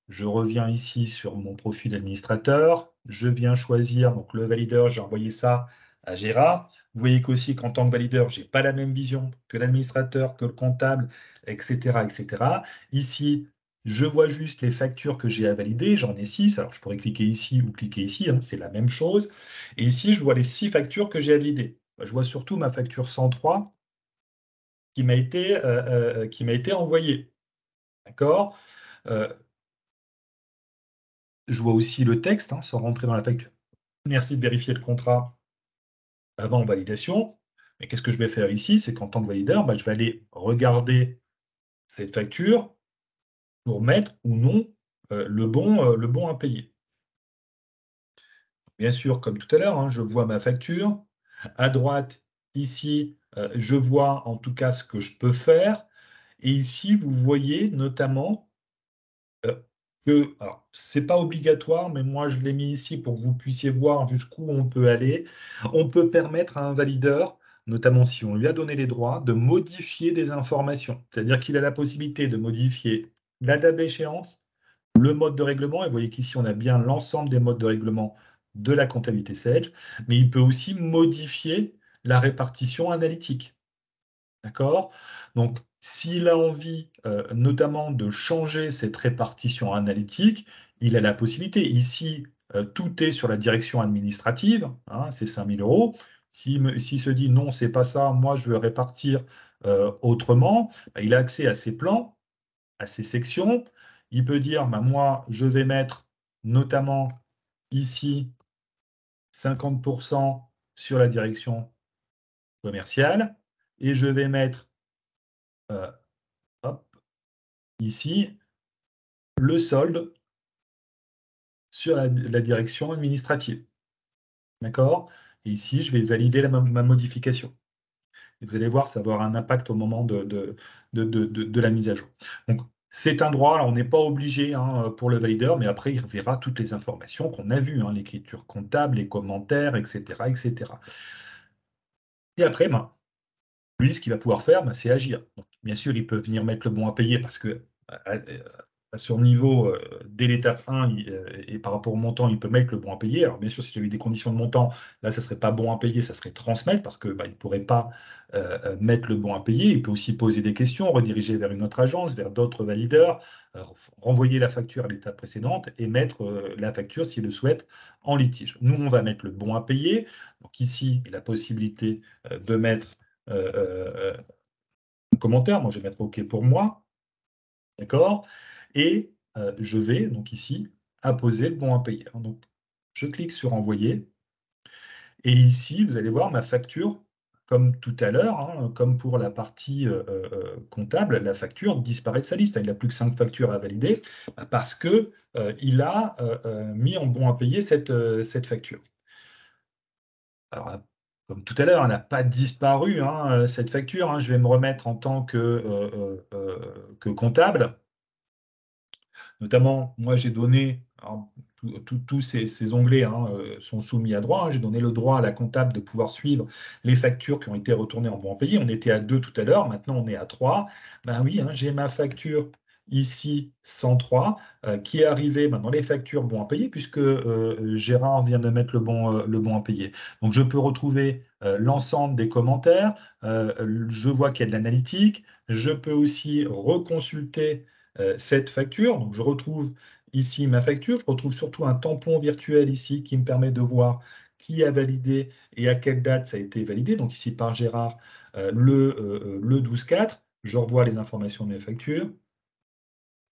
Je reviens ici sur mon profil administrateur. Je viens choisir donc le valideur. J'ai envoyé ça à Gérard. Vous voyez qu'aussi qu'en tant que valideur, je n'ai pas la même vision que l'administrateur, que le comptable, etc., etc. Ici, je vois juste les factures que j'ai à valider. J'en ai 6. Alors, je pourrais cliquer ici ou cliquer ici, hein, c'est la même chose. Et ici, je vois les 6 factures que j'ai à valider. Je vois surtout ma facture 103 qui m'a été envoyée. D'accord? Euh, je vois aussi le texte, hein, sans rentrer dans la facture. Merci de vérifier le contrat avant validation. Mais qu'est-ce que je vais faire ici? C'est qu'en tant que valideur, je vais aller regarder cette facture pour mettre ou non le bon à payer. Bien sûr, comme tout à l'heure, hein, je vois ma facture. À droite, ici, je vois en tout cas ce que je peux faire. Et ici, vous voyez notamment alors, c'est pas obligatoire, mais moi je l'ai mis ici pour que vous puissiez voir jusqu'où on peut aller. On peut permettre à un valideur, notamment si on lui a donné les droits, de modifier des informations. C'est-à-dire qu'il a la possibilité de modifier la date d'échéance, le mode de règlement, et vous voyez qu'ici on a bien l'ensemble des modes de règlement de la comptabilité Sage, mais il peut aussi modifier la répartition analytique. D'accord? Donc, s'il a envie, notamment de changer cette répartition analytique, il a la possibilité. Ici, tout est sur la direction administrative, hein, c'est 5 000 €. S'il se dit: «Non, c'est pas ça, moi je veux répartir, autrement», il a accès à ses plans, à ses sections. Il peut dire: «Moi, je vais mettre notamment ici 50 sur la direction commerciale et je vais mettre, heu, hop, ici, le solde sur la direction administrative. D'accord? Et ici, je vais valider ma modification. Et vous allez voir, ça va avoir un impact au moment de la mise à jour. Donc, C'est un droit, alors on n'est pas obligé hein, pour le valideur, mais après, il verra toutes les informations qu'on a vues, hein, l'écriture comptable, les commentaires, etc., etc. Et après, ben, lui, ce qu'il va pouvoir faire, ben, c'est agir. Donc, bien sûr, il peut venir mettre le bon à payer parce que à son niveau, dès l'étape 1, et par rapport au montant, il peut mettre le bon à payer. Alors, bien sûr, s'il y avait des conditions de montant, là, ça ne serait pas bon à payer, ça serait transmettre parce que bah, il ne pourrait pas mettre le bon à payer. Il peut aussi poser des questions, rediriger vers une autre agence, vers d'autres valideurs, renvoyer la facture à l'étape précédente et mettre la facture, s'il le souhaite, en litige. Nous, on va mettre le bon à payer. Donc, ici, il a la possibilité de mettre un commentaire. Moi, je vais mettre OK pour moi. D'accord? Et je vais donc ici apposer le bon à payer. Hein. Donc, je clique sur envoyer. Et ici, vous allez voir ma facture, comme tout à l'heure, hein, comme pour la partie comptable, la facture disparaît de sa liste. Il n'a plus que 5 factures à valider parce que il a mis en bon à payer cette facture. Alors, comme tout à l'heure, elle n'a pas disparu, hein, cette facture. Hein. Je vais me remettre en tant que comptable. Notamment, moi, j'ai donné, alors, tous ces onglets hein, sont soumis à droit. Hein. J'ai donné le droit à la comptable de pouvoir suivre les factures qui ont été retournées en bon à payer. On était à 2 tout à l'heure, maintenant on est à 3. Ben oui, hein, j'ai ma facture ici 103 qui est arrivée ben, dans les factures bon à payer puisque Gérard vient de mettre le bon à payer. Donc je peux retrouver l'ensemble des commentaires. Je vois qu'il y a de l'analytique. Je peux aussi reconsulter cette facture. Donc, je retrouve ici ma facture. Je retrouve surtout un tampon virtuel ici qui me permet de voir qui a validé et à quelle date ça a été validé. Donc, ici par Gérard, le 12/4. Je revois les informations de mes factures.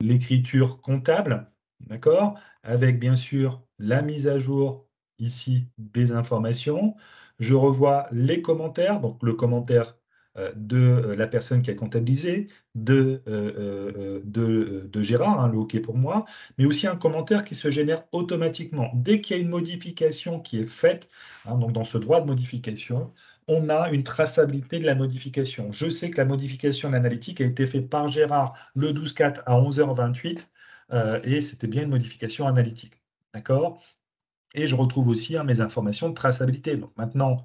L'écriture comptable, d'accord, avec bien sûr la mise à jour ici des informations. Je revois les commentaires, donc le commentaire de la personne qui a comptabilisé, de Gérard, hein, le OK pour moi, mais aussi un commentaire qui se génère automatiquement. Dès qu'il y a une modification qui est faite, hein, donc dans ce droit de modification, on a une traçabilité de la modification. Je sais que la modification de l'analytique a été faite par Gérard le 12/4 à 11h28 et c'était bien une modification analytique. D'accord? Et je retrouve aussi hein, mes informations de traçabilité. Donc maintenant,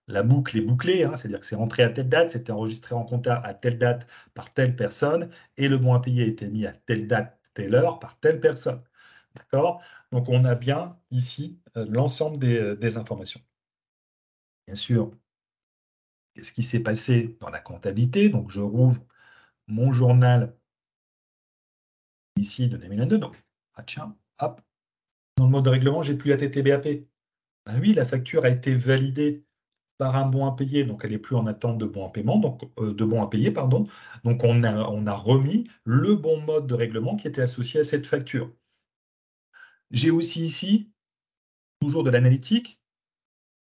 la boucle est bouclée, hein, c'est-à-dire que c'est rentré à telle date, c'était enregistré en compta à telle date par telle personne, et le bon à payer a été mis à telle date, telle heure par telle personne. D'accord? Donc on a bien ici l'ensemble des informations. Bien sûr, qu'est-ce qui s'est passé dans la comptabilité? Donc je rouvre mon journal ici de 2022. Donc, ah tiens, hop, dans le mode de règlement, j'ai plus la TTBAP. Ben oui, la facture a été validée par un bon à payer, donc elle n'est plus en attente de bon à paiement, donc de bon à payer, pardon. Donc on a remis le bon mode de règlement qui était associé à cette facture. J'ai aussi ici toujours de l'analytique,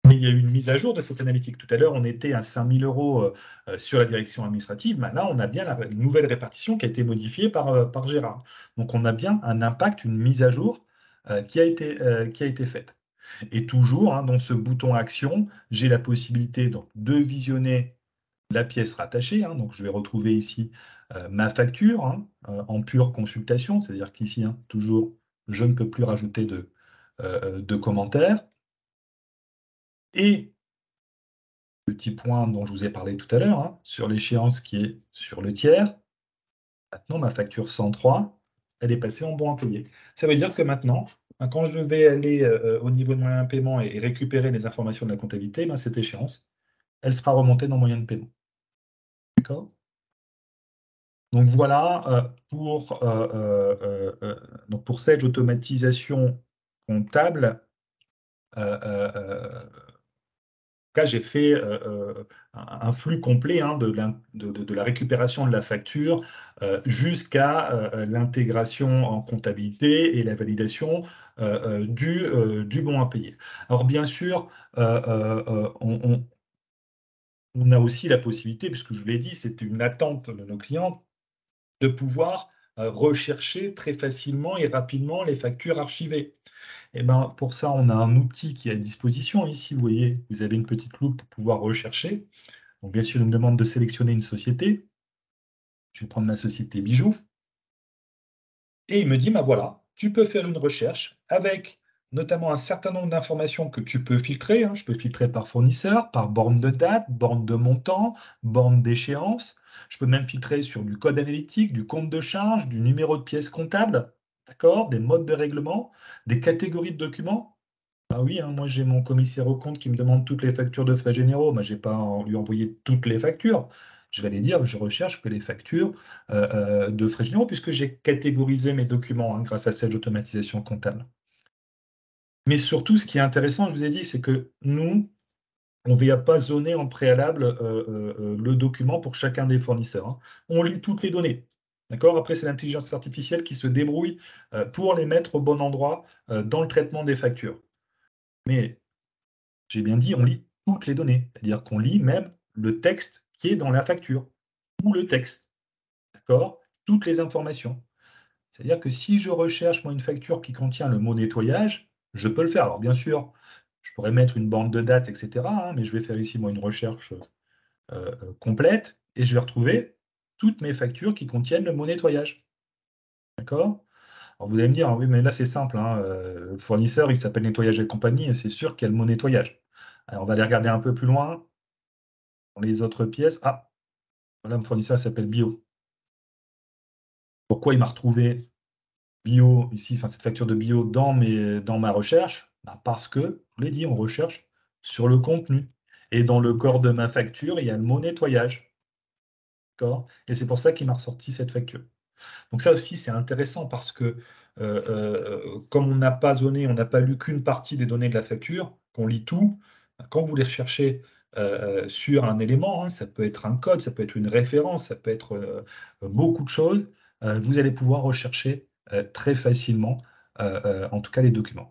mais il y a eu une mise à jour de cette analytique. Tout à l'heure, on était à 5 000 € sur la direction administrative. Maintenant, on a bien la nouvelle répartition qui a été modifiée par Gérard. Donc, on a bien un impact, une mise à jour qui a été faite. Et toujours, hein, dans ce bouton action, j'ai la possibilité donc, de visionner la pièce rattachée. Hein. Donc, je vais retrouver ici ma facture hein, en pure consultation. C'est-à-dire qu'ici, hein, toujours, je ne peux plus rajouter de commentaires. Et petit point dont je vous ai parlé tout à l'heure, hein, sur l'échéance qui est sur le tiers. Maintenant, ma facture 103, elle est passée en bon à payer. Ça veut dire que maintenant, ben, quand je vais aller au niveau de moyen de paiement et récupérer les informations de la comptabilité, ben, cette échéance, elle sera remontée dans moyen de paiement. D'accord? Donc voilà donc pour cette automatisation comptable. Cas, j'ai fait un flux complet hein, de la récupération de la facture jusqu'à l'intégration en comptabilité et la validation du bon à payer. Alors bien sûr, on a aussi la possibilité, puisque je vous l'ai dit, c'était une attente de nos clients, de pouvoir rechercher très facilement et rapidement les factures archivées. Et ben, pour ça, on a un outil qui est à disposition. Ici, vous voyez, vous avez une petite loupe pour pouvoir rechercher. Donc, bien sûr, il me demande de sélectionner une société. Je vais prendre ma société Bijoux. Et il me dit, bah voilà, tu peux faire une recherche avec notamment un certain nombre d'informations que tu peux filtrer, hein. Je peux filtrer par fournisseur, par borne de date, borne de montant, borne d'échéance. Je peux même filtrer sur du code analytique, du compte de charge, du numéro de pièce comptable, d'accord, des modes de règlement, des catégories de documents. Ah oui, hein, moi j'ai mon commissaire aux comptes qui me demande toutes les factures de frais généraux. Moi, je n'ai pas à lui envoyer toutes les factures. Je vais aller dire, je recherche que les factures de frais généraux, puisque j'ai catégorisé mes documents, hein, grâce à cette automatisation comptable. Mais surtout, ce qui est intéressant, je vous ai dit, c'est que nous, on ne vient pas zoner en préalable le document pour chacun des fournisseurs, hein. On lit toutes les données. D'accord? Après, c'est l'intelligence artificielle qui se débrouille pour les mettre au bon endroit dans le traitement des factures. Mais j'ai bien dit, on lit toutes les données. C'est-à-dire qu'on lit même le texte qui est dans la facture, ou le texte, d'accord? Toutes les informations. C'est-à-dire que si je recherche, moi, une facture qui contient le mot nettoyage, je peux le faire. Alors bien sûr, je pourrais mettre une bande de date, et cetera, hein, mais je vais faire ici, moi, une recherche complète, et je vais retrouver toutes mes factures qui contiennent le mot nettoyage. D'accord? Alors vous allez me dire: «Ah oui, mais là, c'est simple, hein, le fournisseur, il s'appelle Nettoyage et compagnie et c'est sûr qu'il y a le mot nettoyage». Alors on va aller regarder un peu plus loin dans les autres pièces. Ah, voilà, mon fournisseur s'appelle Bio. Pourquoi il m'a retrouvé Bio ici, enfin cette facture de Bio dans ma recherche? Bah, parce que, je vous l'ai dit, on recherche sur le contenu et dans le corps de ma facture, il y a le mot nettoyage, d'accord? Et c'est pour ça qu'il m'a ressorti cette facture. Donc ça aussi, c'est intéressant parce que, comme on n'a pas zoné, on n'a pas lu qu'une partie des données de la facture, qu'on lit tout, quand vous les recherchez, sur un élément, hein, ça peut être un code, ça peut être une référence, ça peut être, beaucoup de choses, vous allez pouvoir rechercher, très facilement, en tout cas les documents.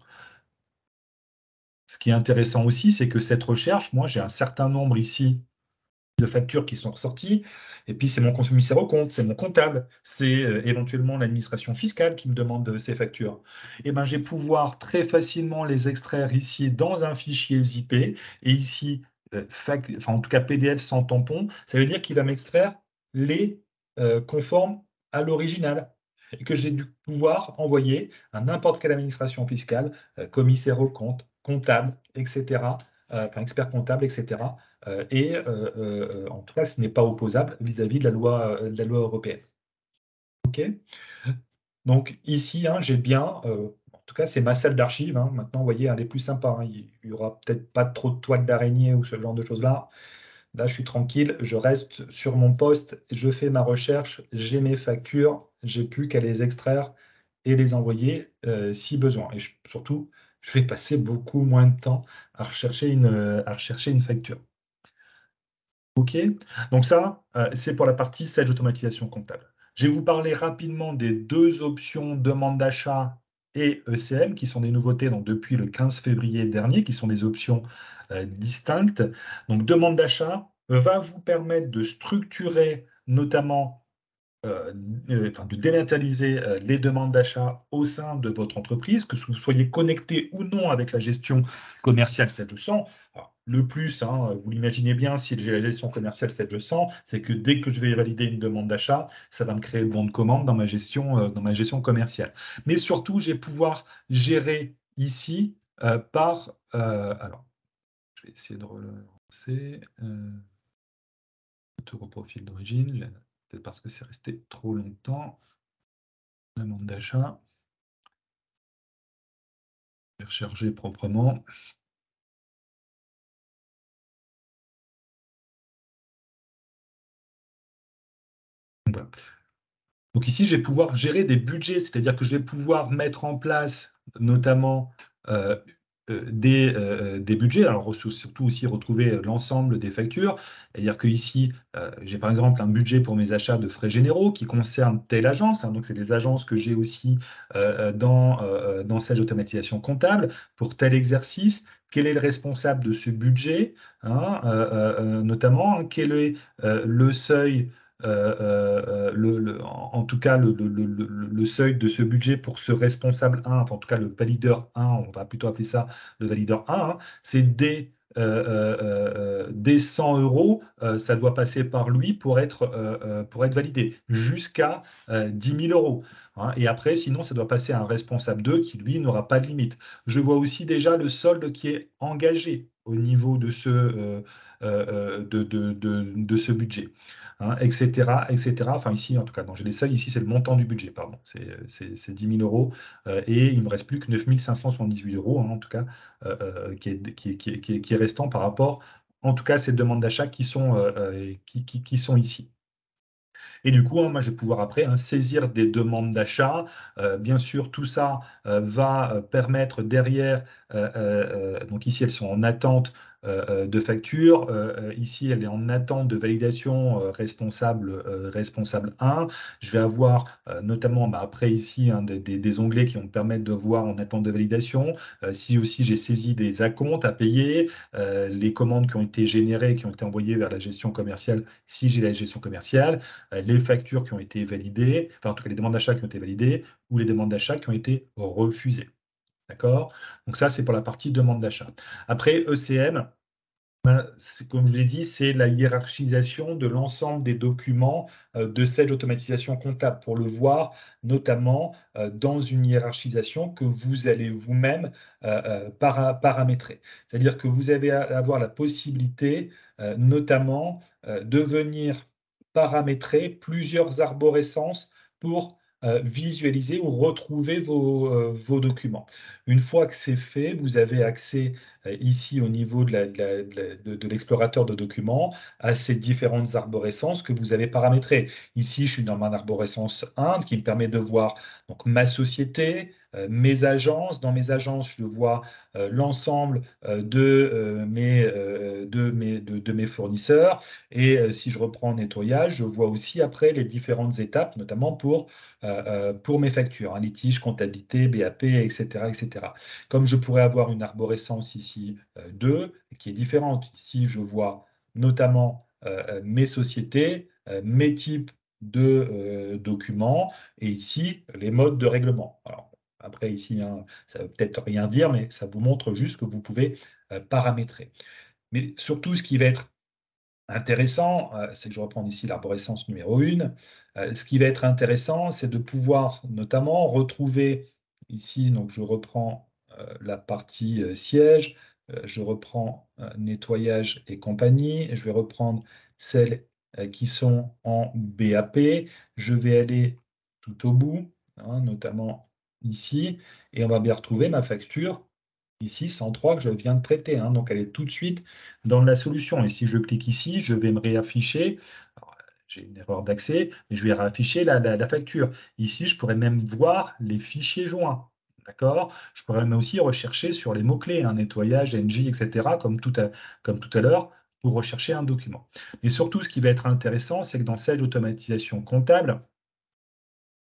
Ce qui est intéressant aussi, c'est que cette recherche, moi, j'ai un certain nombre ici de factures qui sont ressorties. Et puis, c'est mon commissaire aux comptes, c'est mon comptable, c'est éventuellement l'administration fiscale qui me demande ces factures. Et ben, je vais pouvoir très facilement les extraire ici dans un fichier zippé. Et ici, enfin, en tout cas PDF sans tampon, ça veut dire qu'il va m'extraire les conformes à l'original. Et que j'ai dû pouvoir envoyer à n'importe quelle administration fiscale, commissaire aux comptes, comptable, etc., enfin expert comptable, etc. En tout cas, ce n'est pas opposable vis-à-vis de la loi européenne. OK? Donc ici, hein, j'ai bien, en tout cas, c'est ma salle d'archives, hein. Maintenant, vous voyez, elle est plus sympa, hein. Il y aura peut-être pas trop de toiles d'araignée ou ce genre de choses-là. Là, je suis tranquille, je reste sur mon poste, je fais ma recherche, j'ai mes factures, j'ai plus qu'à les extraire et les envoyer, si besoin. Et surtout, je vais passer beaucoup moins de temps à rechercher une facture. OK? Donc ça, c'est pour la partie Sage automatisation comptable. Je vais vous parler rapidement des 2 options demande d'achat et ECM qui sont des nouveautés donc depuis le 15 février dernier, qui sont des options, distinctes. Donc demande d'achat va vous permettre de structurer notamment enfin de dématérialiser, les demandes d'achat au sein de votre entreprise, que vous soyez connecté ou non avec la gestion commerciale 700. Alors le plus, hein, vous l'imaginez bien, si j'ai la gestion commerciale 700, c'est que dès que je vais valider une demande d'achat, ça va me créer le bon de commande dans ma gestion commerciale. Mais surtout, je vais pouvoir gérer ici, alors je vais essayer de relancer, retour au profil d'origine, peut-être parce que c'est resté trop longtemps. Demande d'achat. Je vais recharger proprement. Voilà. Donc ici, je vais pouvoir gérer des budgets, c'est-à-dire que je vais pouvoir mettre en place notamment euh, des budgets, alors surtout aussi retrouver l'ensemble des factures. C'est-à-dire que ici, j'ai par exemple un budget pour mes achats de frais généraux qui concerne telle agence, hein, donc c'est des agences que j'ai aussi dans Sage Automatisation Comptable pour tel exercice. Quel est le responsable de ce budget, hein, notamment, hein, quel est le seuil en tout cas, le seuil de ce budget pour ce responsable 1, enfin, en tout cas le valideur 1, on va plutôt appeler ça le valideur 1, hein, c'est des 100 euros, ça doit passer par lui pour être validé, jusqu'à 10 000 euros. Hein. Et après, sinon, ça doit passer à un responsable 2 qui, lui, n'aura pas de limite. Je vois aussi déjà le solde qui est engagé au niveau de de ce budget. Hein, etc., etc. Enfin, ici, en tout cas, non, j'ai les seuils. Ici, c'est le montant du budget, pardon. C'est 10 000 euros. Et il me reste plus que 9 578 euros, hein, en tout cas, qui est restant par rapport, en tout cas, à ces demandes d'achat qui sont ici. Et du coup, hein, moi, je vais pouvoir après, hein, saisir des demandes d'achat. Bien sûr, tout ça va permettre derrière, donc ici, elles sont en attente de facture. Ici, elle est en attente de validation responsable 1. Je vais avoir notamment, bah, après ici, hein, des onglets qui vont me permettre de voir en attente de validation. Si aussi j'ai saisi des acomptes à payer, les commandes qui ont été générées, qui ont été envoyées vers la gestion commerciale, si j'ai la gestion commerciale, les factures qui ont été validées, enfin en tout cas les demandes d'achat qui ont été validées, ou les demandes d'achat qui ont été refusées. D'accord? Donc ça, c'est pour la partie demande d'achat. Après, ECM, ben, comme je l'ai dit, c'est la hiérarchisation de l'ensemble des documents de cette automatisation comptable pour le voir notamment dans une hiérarchisation que vous allez vous-même paramétrer. C'est-à-dire que vous allez avoir la possibilité notamment de venir paramétrer plusieurs arborescences pour visualiser ou retrouver vos documents. Une fois que c'est fait, vous avez accès ici au niveau de l'explorateur de documents à ces différentes arborescences que vous avez paramétrées. Ici, je suis dans mon arborescence 1 qui me permet de voir donc, ma société, mes agences. Dans mes agences, je vois l'ensemble de mes fournisseurs. Et si je reprends nettoyage, je vois aussi après les différentes étapes, notamment pour mes factures, hein, litige, comptabilité, BAP, etc., etc. Comme je pourrais avoir une arborescence ici 2, qui est différente. Ici, je vois notamment mes sociétés, mes types de documents, et ici, les modes de règlement. Alors, après, ici, hein, ça ne veut peut-être rien dire, mais ça vous montre juste que vous pouvez paramétrer. Mais surtout, ce qui va être intéressant, c'est que je reprends ici l'arborescence numéro 1. Ce qui va être intéressant, c'est de pouvoir notamment retrouver ici, donc je reprends la partie siège, je reprends nettoyage et compagnie, je vais reprendre celles qui sont en BAP, je vais aller tout au bout, hein, notamment ici, et on va bien retrouver ma facture ici 103 que je viens de traiter. Hein, donc elle est tout de suite dans la solution. Et si je clique ici, je vais me réafficher. Alors, j'ai une erreur d'accès, mais je vais réafficher la facture. Ici, je pourrais même voir les fichiers joints. D'accord? Je pourrais même aussi rechercher sur les mots-clés, hein, nettoyage, NJ, etc., comme tout à l'heure, pour rechercher un document. Mais surtout, ce qui va être intéressant, c'est que dans cette automatisation comptable,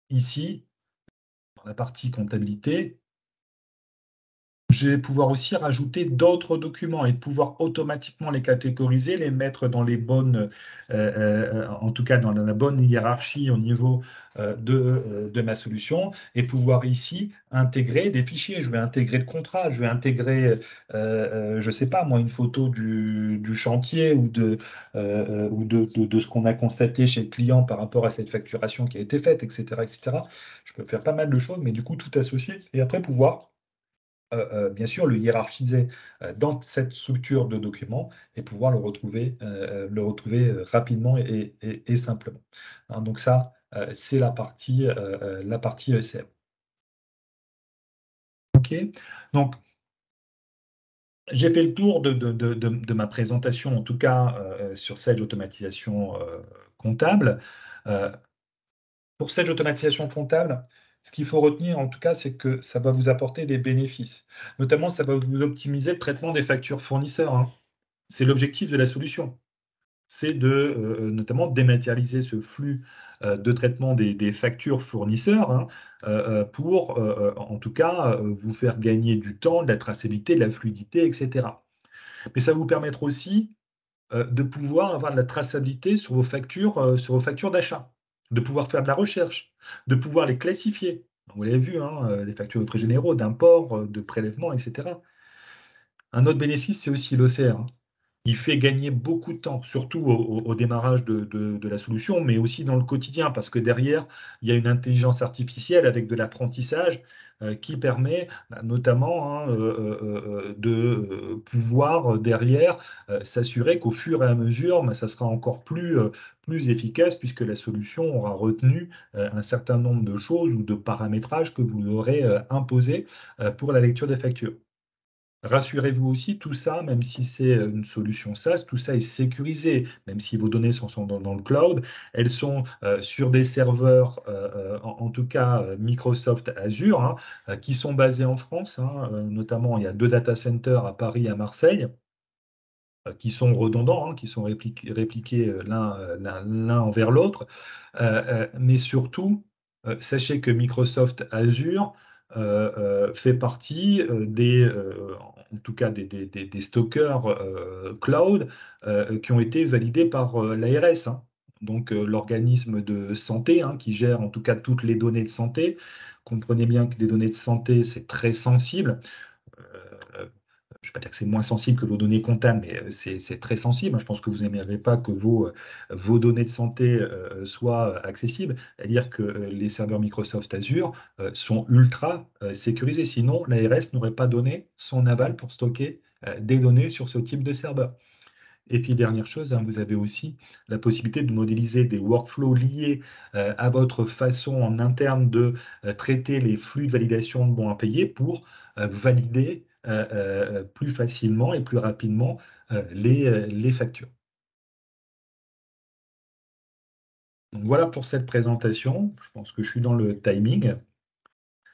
ici, dans la partie comptabilité, je vais pouvoir aussi rajouter d'autres documents et pouvoir automatiquement les catégoriser, les mettre dans les bonnes, en tout cas dans la bonne hiérarchie au niveau de ma solution et pouvoir ici intégrer des fichiers. Je vais intégrer le contrat, je vais intégrer, je ne sais pas moi, une photo du chantier ou de ce qu'on a constaté chez le client par rapport à cette facturation qui a été faite, etc., etc. Je peux faire pas mal de choses, mais du coup tout associer et après pouvoir bien sûr, le hiérarchiser dans cette structure de documents et pouvoir le retrouver rapidement et simplement. Hein, donc ça, c'est la partie ECM. OK. Donc, j'ai fait le tour de ma présentation, en tout cas sur Sage Automatisation comptable. Euh, Pour cette automatisation comptable, ce qu'il faut retenir en tout cas, c'est que ça va vous apporter des bénéfices. Notamment, ça va vous optimiser le traitement des factures fournisseurs. Hein. C'est l'objectif de la solution. C'est de notamment dématérialiser ce flux de traitement des factures fournisseurs hein, pour, en tout cas, vous faire gagner du temps, de la traçabilité, de la fluidité, etc. Mais ça va vous permettre aussi de pouvoir avoir de la traçabilité sur vos factures d'achat, de pouvoir faire de la recherche, de pouvoir les classifier. Vous l'avez vu, hein, les factures de frais généraux, d'import, de prélèvement, etc. Un autre bénéfice, c'est aussi l'OCR, hein. Il fait gagner beaucoup de temps, surtout au démarrage de la solution, mais aussi dans le quotidien, parce que derrière, il y a une intelligence artificielle avec de l'apprentissage qui permet notamment, hein, de pouvoir derrière s'assurer qu'au fur et à mesure, ça sera encore plus efficace, puisque la solution aura retenu un certain nombre de choses ou de paramétrages que vous aurez imposés pour la lecture des factures. Rassurez-vous aussi, tout ça, même si c'est une solution SaaS, tout ça est sécurisé, même si vos données sont dans le cloud, elles sont sur des serveurs, en tout cas Microsoft Azure, hein, qui sont basés en France, hein, notamment il y a 2 data centers à Paris et à Marseille, qui sont redondants, hein, qui sont répliqués l'un envers l'autre. Mais surtout, sachez que Microsoft Azure fait partie en tout cas des stockeurs cloud qui ont été validés par l'ARS, hein. Donc l'organisme de santé, hein, qui gère en tout cas toutes les données de santé. Comprenez bien que les données de santé, c'est très sensible. Euh, je ne vais pas dire que c'est moins sensible que vos données comptables, mais c'est très sensible. Je pense que vous n'aimerez pas que vos données de santé soient accessibles. C'est-à-dire que les serveurs Microsoft Azure sont ultra sécurisés. Sinon, l'ARS n'aurait pas donné son aval pour stocker des données sur ce type de serveur. Et puis, dernière chose, hein, vous avez aussi la possibilité de modéliser des workflows liés à votre façon en interne de traiter les flux de validation de bons à payer pour valider plus facilement et plus rapidement les factures. Donc, voilà pour cette présentation. Je pense que je suis dans le timing.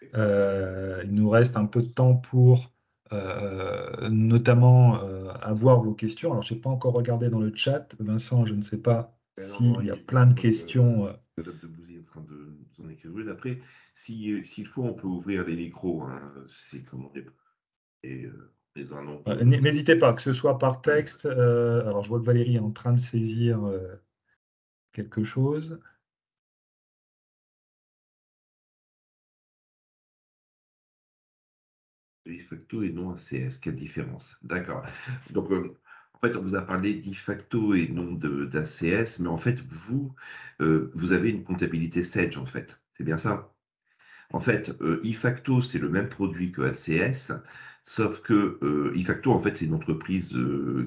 Il nous reste un peu de temps pour notamment avoir vos questions. Alors, je n'ai pas encore regardé dans le chat. Vincent, je ne sais pas Non, non, s'il y a plein je de vois que questions. Madame de Bouzy est en train de nous en écrire une. Après, s'il faut, on peut ouvrir les micros, hein, c'est comme on est. Et les un nombre. N'hésitez pas, que ce soit par texte. Alors, je vois que Valérie est en train de saisir quelque chose. Facto et non ACS, quelle différence? D'accord. Donc, en fait, on vous a parlé d'IFacto et non d'ACS, mais en fait, vous avez une comptabilité Sage, en fait. C'est bien ça? En fait, iFacto, c'est le même produit que ACS, sauf que iFacto, en fait, c'est une entreprise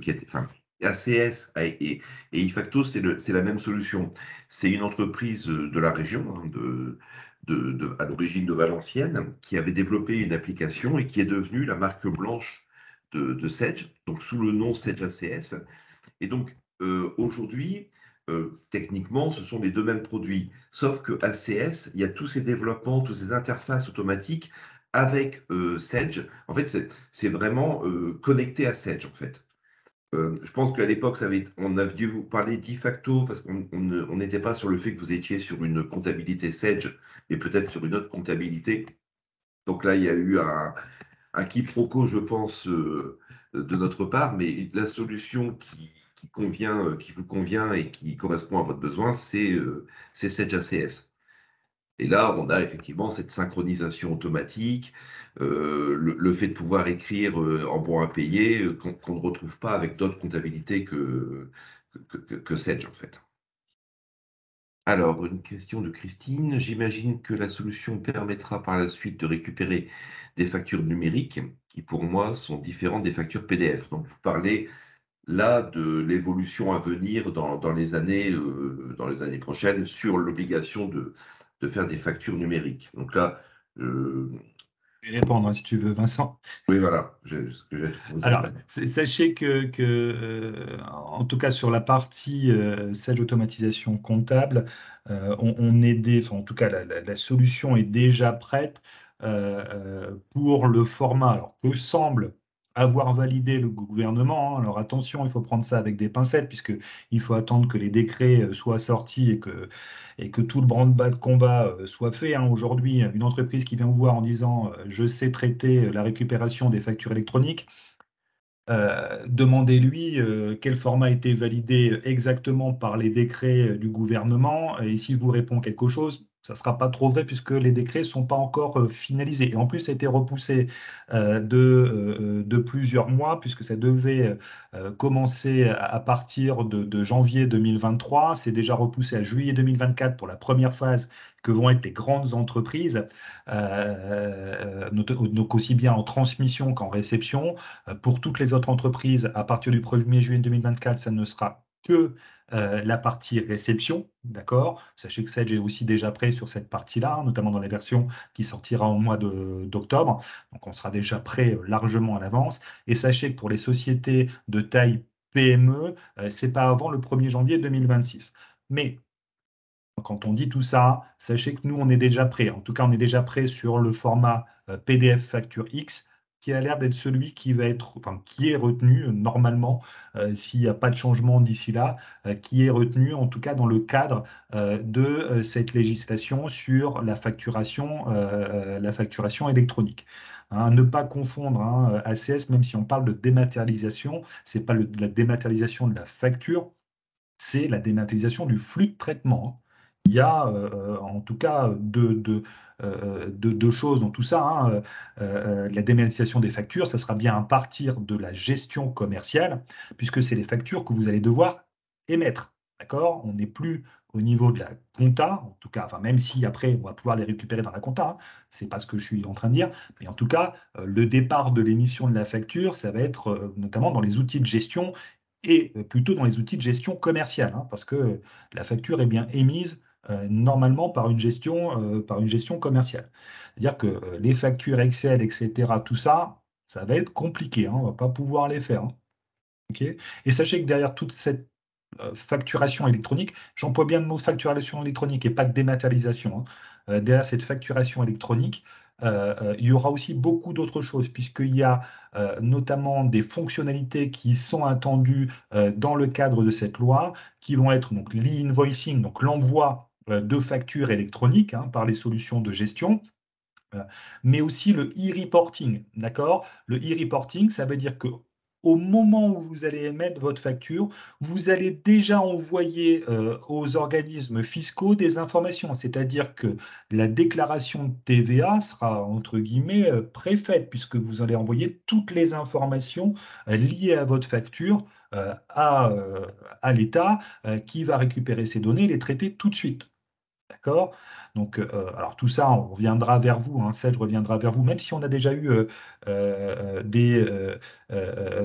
qui a été. Enfin, ACS et iFacto, c'est la même solution. C'est une entreprise de la région, hein, à l'origine de Valenciennes, qui avait développé une application et qui est devenue la marque blanche de Sage, donc sous le nom Sage ACS. Et donc, aujourd'hui, techniquement, ce sont les deux mêmes produits. Sauf que ACS, il y a tous ces développements, toutes ces interfaces automatiques avec Sage. En fait, c'est vraiment connecté à Sage, en fait. Je pense qu'à l'époque, on a dû vous parler d'IFacto parce qu'on n'était pas sur le fait que vous étiez sur une comptabilité Sage, mais peut-être sur une autre comptabilité. Donc là, il y a eu un quiproquo, je pense, de notre part, mais la solution qui vous convient et qui correspond à votre besoin, c'est Sage ACS. Et là, on a effectivement cette synchronisation automatique, le fait de pouvoir écrire en bon à payer, qu'on ne retrouve pas avec d'autres comptabilités que Sage, en fait. Alors, une question de Christine. J'imagine que la solution permettra par la suite de récupérer des factures numériques qui, pour moi, sont différentes des factures PDF. Donc, vous parlez là de l'évolution à venir dans les années prochaines sur l'obligation de faire des factures numériques. Donc là, euh, Je vais répondre, hein, si tu veux, Vincent. oui, voilà, ce que j'ai posé. Alors, sachez en tout cas sur la partie Sage automatisation comptable, on est enfin, en tout cas la solution est déjà prête pour le format. Alors, que semble avoir validé le gouvernement, hein. Alors attention, il faut prendre ça avec des pincettes puisque il faut attendre que les décrets soient sortis et que tout le branle-bas de combat soit fait, hein. Aujourd'hui, une entreprise qui vient vous voir en disant je sais traiter la récupération des factures électroniques. Demandez-lui quel format a été validé exactement par les décrets du gouvernement, et s'il vous répond quelque chose, ça ne sera pas trop vrai puisque les décrets ne sont pas encore finalisés. Et en plus, ça a été repoussé de plusieurs mois puisque ça devait commencer à partir de janvier 2023. C'est déjà repoussé à juillet 2024 pour la première phase que vont être les grandes entreprises, donc aussi bien en transmission qu'en réception. Pour toutes les autres entreprises, à partir du 1er juillet 2024, ça ne sera que la partie réception, d'accord? Sachez que Sage est aussi déjà prêt sur cette partie-là, hein, notamment dans la version qui sortira au mois d'octobre. Donc, on sera déjà prêt largement à l'avance. Et sachez que pour les sociétés de taille PME, c'est pas avant le 1er janvier 2026. Mais quand on dit tout ça, sachez que nous, on est déjà prêt. En tout cas, on est déjà prêt sur le format PDF Facture X, qui a l'air d'être celui qui va être, enfin, qui est retenu normalement, s'il n'y a pas de changement d'ici là, qui est retenu en tout cas dans le cadre de cette législation sur la facturation électronique. Hein, ne pas confondre hein, ACS, même si on parle de dématérialisation, c'est pas la dématérialisation de la facture, c'est la dématérialisation du flux de traitement, hein. Il y a en tout cas deux choses dans tout ça, hein. La dématérialisation des factures, ça sera bien à partir de la gestion commerciale, puisque c'est les factures que vous allez devoir émettre. D'accord? On n'est plus au niveau de la compta, en tout cas, enfin, même si après on va pouvoir les récupérer dans la compta, hein, c'est pas ce que je suis en train de dire, mais en tout cas, le départ de l'émission de la facture, ça va être notamment dans les outils de gestion et plutôt dans les outils de gestion commerciale, hein, parce que la facture est bien émise normalement par une gestion commerciale. C'est-à-dire que les factures Excel, etc., tout ça, ça va être compliqué, hein, on ne va pas pouvoir les faire, hein, ok. Et sachez que derrière toute cette facturation électronique, j'emploie bien le mot facturation électronique et pas de dématérialisation, hein. Derrière cette facturation électronique, il y aura aussi beaucoup d'autres choses, puisqu'il y a notamment des fonctionnalités qui sont attendues dans le cadre de cette loi, qui vont être donc l'e-invoicing, donc l'envoi de factures électroniques hein, par les solutions de gestion, euh, mais aussi le e-reporting, d'accord? Le e-reporting, ça veut dire que au moment où vous allez émettre votre facture, vous allez déjà envoyer aux organismes fiscaux des informations, c'est-à-dire que la déclaration de TVA sera entre guillemets préfaite, puisque vous allez envoyer toutes les informations liées à votre facture à l'État qui va récupérer ces données et les traiter tout de suite. D'accord? Donc, alors tout ça, on reviendra vers vous, hein, Sage reviendra vers vous, même si on a déjà eu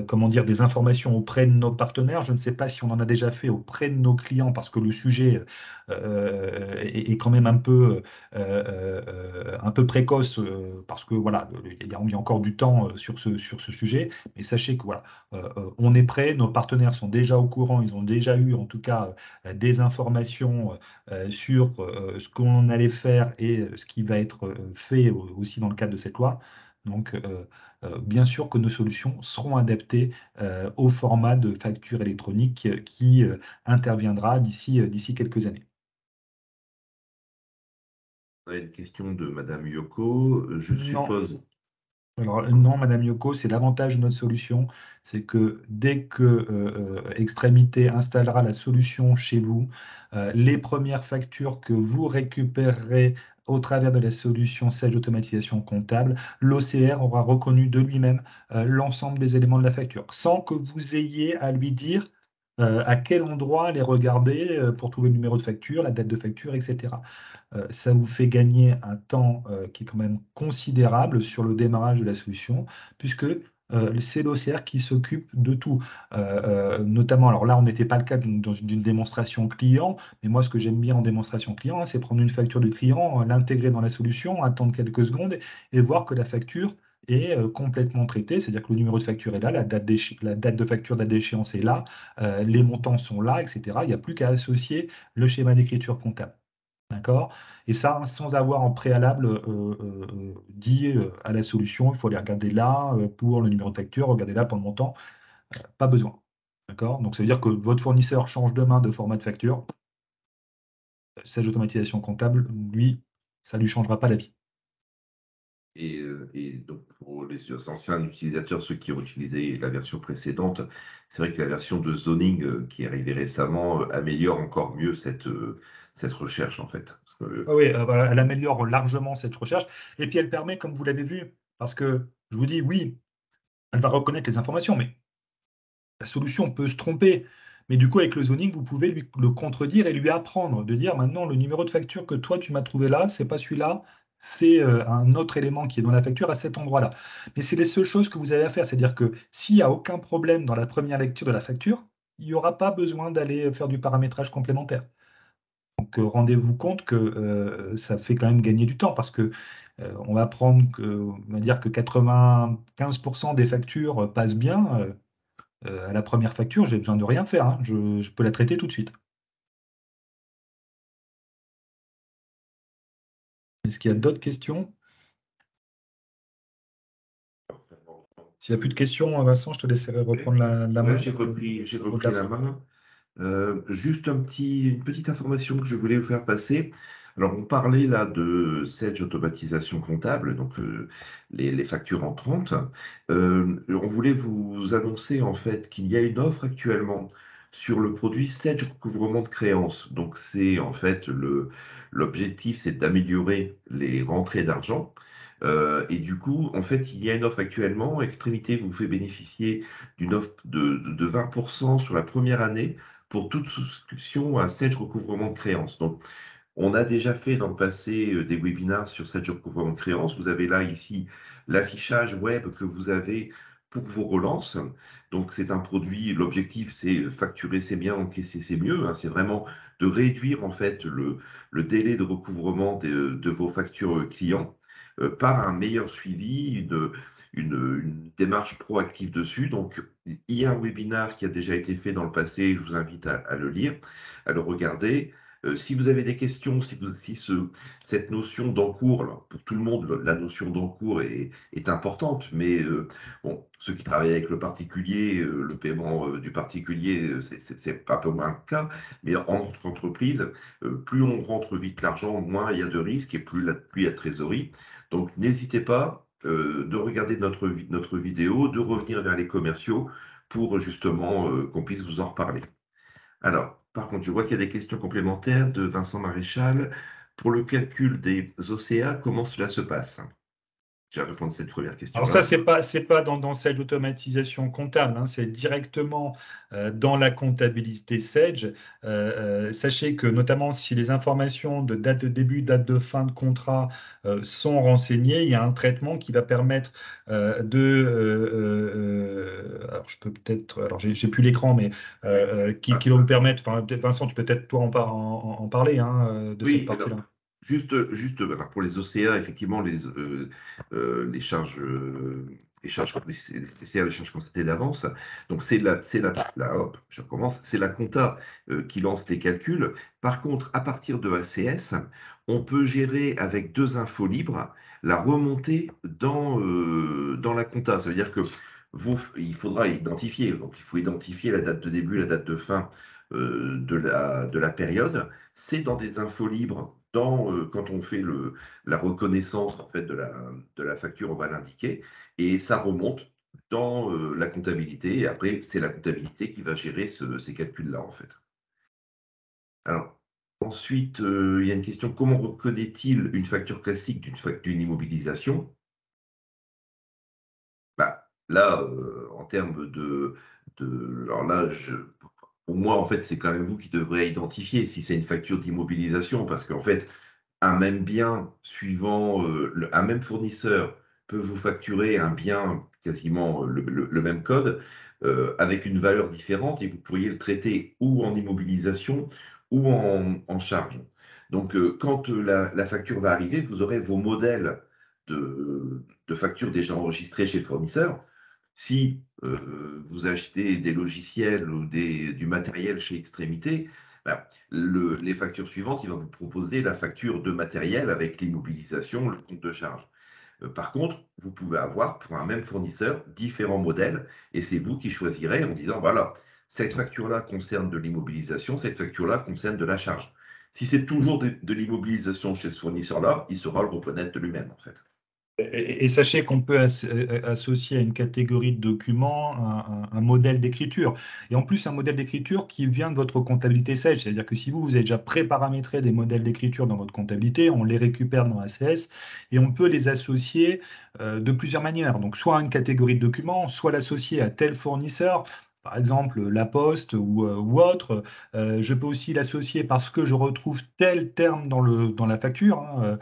comment dire, des informations auprès de nos partenaires. Je ne sais pas si on en a déjà fait auprès de nos clients, parce que le sujet est quand même un peu précoce, parce que voilà, il y a encore du temps sur ce sujet. Mais sachez que voilà, on est prêt, nos partenaires sont déjà au courant, ils ont déjà eu en tout cas des informations sur ce qu'on allait faire et ce qui va être fait aussi dans le cadre de cette loi. Donc, bien sûr que nos solutions seront adaptées au format de facture électronique qui interviendra d'ici quelques années. On a une question de Madame Yoko. Je Non, suppose. alors, non, Madame Yoko, c'est l'avantage de notre solution, c'est que dès que Extrémité installera la solution chez vous, les premières factures que vous récupérerez au travers de la solution Sage Automatisation Comptable, l'OCR aura reconnu de lui-même l'ensemble des éléments de la facture, sans que vous ayez à lui dire à quel endroit aller regarder pour trouver le numéro de facture, la date de facture, etc. Ça vous fait gagner un temps qui est quand même considérable sur le démarrage de la solution, puisque c'est l'OCR qui s'occupe de tout. Notamment, alors là, on n'était pas le cas d'une démonstration client, mais moi, ce que j'aime bien en démonstration client, hein, c'est prendre une facture du client, l'intégrer dans la solution, attendre quelques secondes et voir que la facture est complètement traitée, c'est-à-dire que le numéro de facture est là, la date de facture, date d'échéance est là, les montants sont là, etc. Il n'y a plus qu'à associer le schéma d'écriture comptable. D'accord? Et ça, sans avoir en préalable dit à la solution, il faut aller regarder là pour le numéro de facture, regarder là pour le montant. Pas besoin. D'accord? Donc, ça veut dire que votre fournisseur change demain de format de facture. Sage automatisation comptable, lui, ça ne lui changera pas la vie. Et donc pour les anciens utilisateurs, ceux qui ont utilisé la version précédente, c'est vrai que la version de zoning, qui est arrivée récemment, améliore encore mieux cette recherche, en fait. Parce que Ah oui, voilà, elle améliore largement cette recherche. Et puis elle permet, comme vous l'avez vu, parce que je vous dis, oui, elle va reconnaître les informations, mais la solution peut se tromper. Mais du coup, avec le zoning, vous pouvez le contredire et lui apprendre, de dire maintenant le numéro de facture que toi tu m'as trouvé là, c'est pas celui-là, c'est un autre élément qui est dans la facture à cet endroit-là. Mais c'est les seules choses que vous avez à faire, c'est-à-dire que s'il n'y a aucun problème dans la première lecture de la facture, il n'y aura pas besoin d'aller faire du paramétrage complémentaire. Donc rendez-vous compte que ça fait quand même gagner du temps parce que on va prendre on va dire que 95% des factures passent bien. À la première facture, j'ai besoin de rien faire, hein. Je peux la traiter tout de suite. Est-ce qu'il y a d'autres questions? S'il n'y a plus de questions, Vincent, je te laisserai reprendre la ouais, main, j'ai repris au-delà de la ça. main. Juste une petite information que je voulais vous faire passer. Alors, on parlait là de Sage automatisation comptable, donc les factures entrantes. On voulait vous annoncer en fait qu'il y a une offre actuellement sur le produit Sage recouvrement de créances. Donc, c'est en fait l'objectif, c'est d'améliorer les rentrées d'argent. Et du coup, en fait, il y a une offre actuellement. Extrémité vous fait bénéficier d'une offre de 20% sur la première année pour toute souscription à Sage recouvrement de créances. Donc, on a déjà fait dans le passé des webinars sur Sage recouvrement de créances. Vous avez là ici l'affichage web que vous avez pour vos relances. Donc, c'est un produit, l'objectif, c'est facturer c'est bien, encaisser c'est mieux, hein. C'est vraiment de réduire en fait le délai de recouvrement de vos factures clients par un meilleur suivi, une démarche proactive dessus. Donc, il y a un webinar qui a déjà été fait dans le passé, je vous invite à le lire, à le regarder. Si vous avez des questions, cette notion d'encours, alors pour tout le monde, la notion d'encours est importante, mais bon, ceux qui travaillent avec le particulier, le paiement du particulier, c'est un peu moins le cas, mais entre entreprises, plus on rentre vite l'argent, moins il y a de risques et plus il y a de trésorerie. Donc n'hésitez pas de regarder notre vidéo, de revenir vers les commerciaux pour justement qu'on puisse vous en reparler. Alors, par contre, je vois qu'il y a des questions complémentaires de Vincent Maréchal. Pour le calcul des OCA, comment cela se passe? Je vais répondre à cette première Alors ça, question-là. c'est pas dans cette automatisation comptable, hein, c'est directement dans la comptabilité Sage. Sachez que notamment si les informations de date de début, date de fin de contrat sont renseignées, il y a un traitement qui va permettre alors je peux peut-être, alors j'ai plus l'écran, mais Oui. qui va vous permettre, enfin, Vincent, tu peux peut-être toi en parler hein, de cette Oui, alors, partie-là. juste voilà, pour les OCA, effectivement, les charges, les CCA, les charges constatées d'avance. Donc, hop, je recommence, c'est la compta qui lance les calculs. Par contre, à partir de ACS, on peut gérer avec deux infos libres la remontée dans la compta. Ça veut dire que il faudra identifier, donc il faut identifier la date de début, la date de fin de la période. C'est dans des infos libres. Quand on fait la reconnaissance en fait de la facture, on va l'indiquer et ça remonte dans la comptabilité. Et après, c'est la comptabilité qui va gérer ces calculs-là en fait. Alors, ensuite, il y a une question, comment reconnaît-il une facture classique d'une immobilisation? Bah, là, en termes alors là, pour moi, en fait, c'est quand même vous qui devrez identifier si c'est une facture d'immobilisation, parce qu'en fait, un même bien suivant, un même fournisseur peut vous facturer un bien quasiment le même code, avec une valeur différente et vous pourriez le traiter ou en immobilisation ou en charge. Donc, quand la facture va arriver, vous aurez vos modèles de factures déjà enregistrés chez le fournisseur. Si vous achetez des logiciels ou du matériel chez Extrémité, bah, les factures suivantes, il va vous proposer la facture de matériel avec l'immobilisation, le compte de charge. Par contre, vous pouvez avoir pour un même fournisseur différents modèles et c'est vous qui choisirez en disant, voilà, cette facture-là concerne de l'immobilisation, cette facture-là concerne de la charge. Si c'est toujours de l'immobilisation chez ce fournisseur-là, il saura le reconnaître de lui-même en fait. Et sachez qu'on peut associer à une catégorie de documents un modèle d'écriture. Et en plus, un modèle d'écriture qui vient de votre comptabilité sage. C'est-à-dire que si vous avez déjà pré-paramétré des modèles d'écriture dans votre comptabilité, on les récupère dans ACS et on peut les associer de plusieurs manières. Donc, soit à une catégorie de documents, soit l'associer à tel fournisseur. Par exemple, La Poste ou autre. Je peux aussi l'associer parce que je retrouve tel terme dans la facture, hein.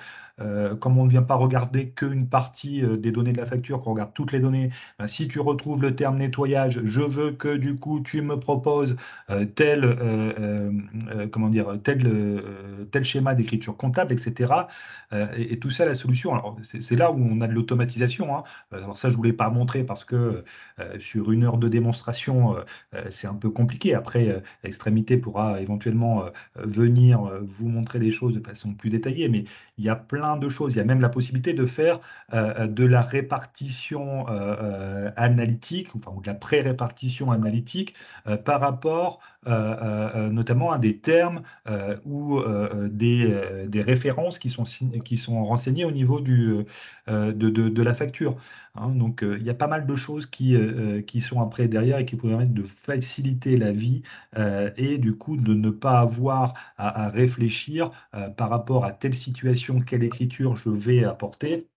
Comme on ne vient pas regarder qu'une partie des données de la facture, qu'on regarde toutes les données, ben, si tu retrouves le terme nettoyage, je veux que du coup tu me proposes comment dire, tel schéma d'écriture comptable, etc. Et tout ça, la solution. Alors c'est là où on a de l'automatisation, hein. Alors ça, je voulais pas montrer parce que sur une heure de démonstration, c'est un peu compliqué. Après, Extrémité pourra éventuellement venir vous montrer les choses de façon plus détaillée, mais il y a plein de choses. Il y a même la possibilité de faire de la répartition analytique, enfin, ou de la pré-répartition analytique par rapport notamment à des termes ou des références qui sont renseignées au niveau de la facture, hein. Donc, il y a pas mal de choses qui sont après derrière et qui pourraient permettre de faciliter la vie et du coup de ne pas avoir à réfléchir par rapport à telle situation, quelle écriture je vais apporter.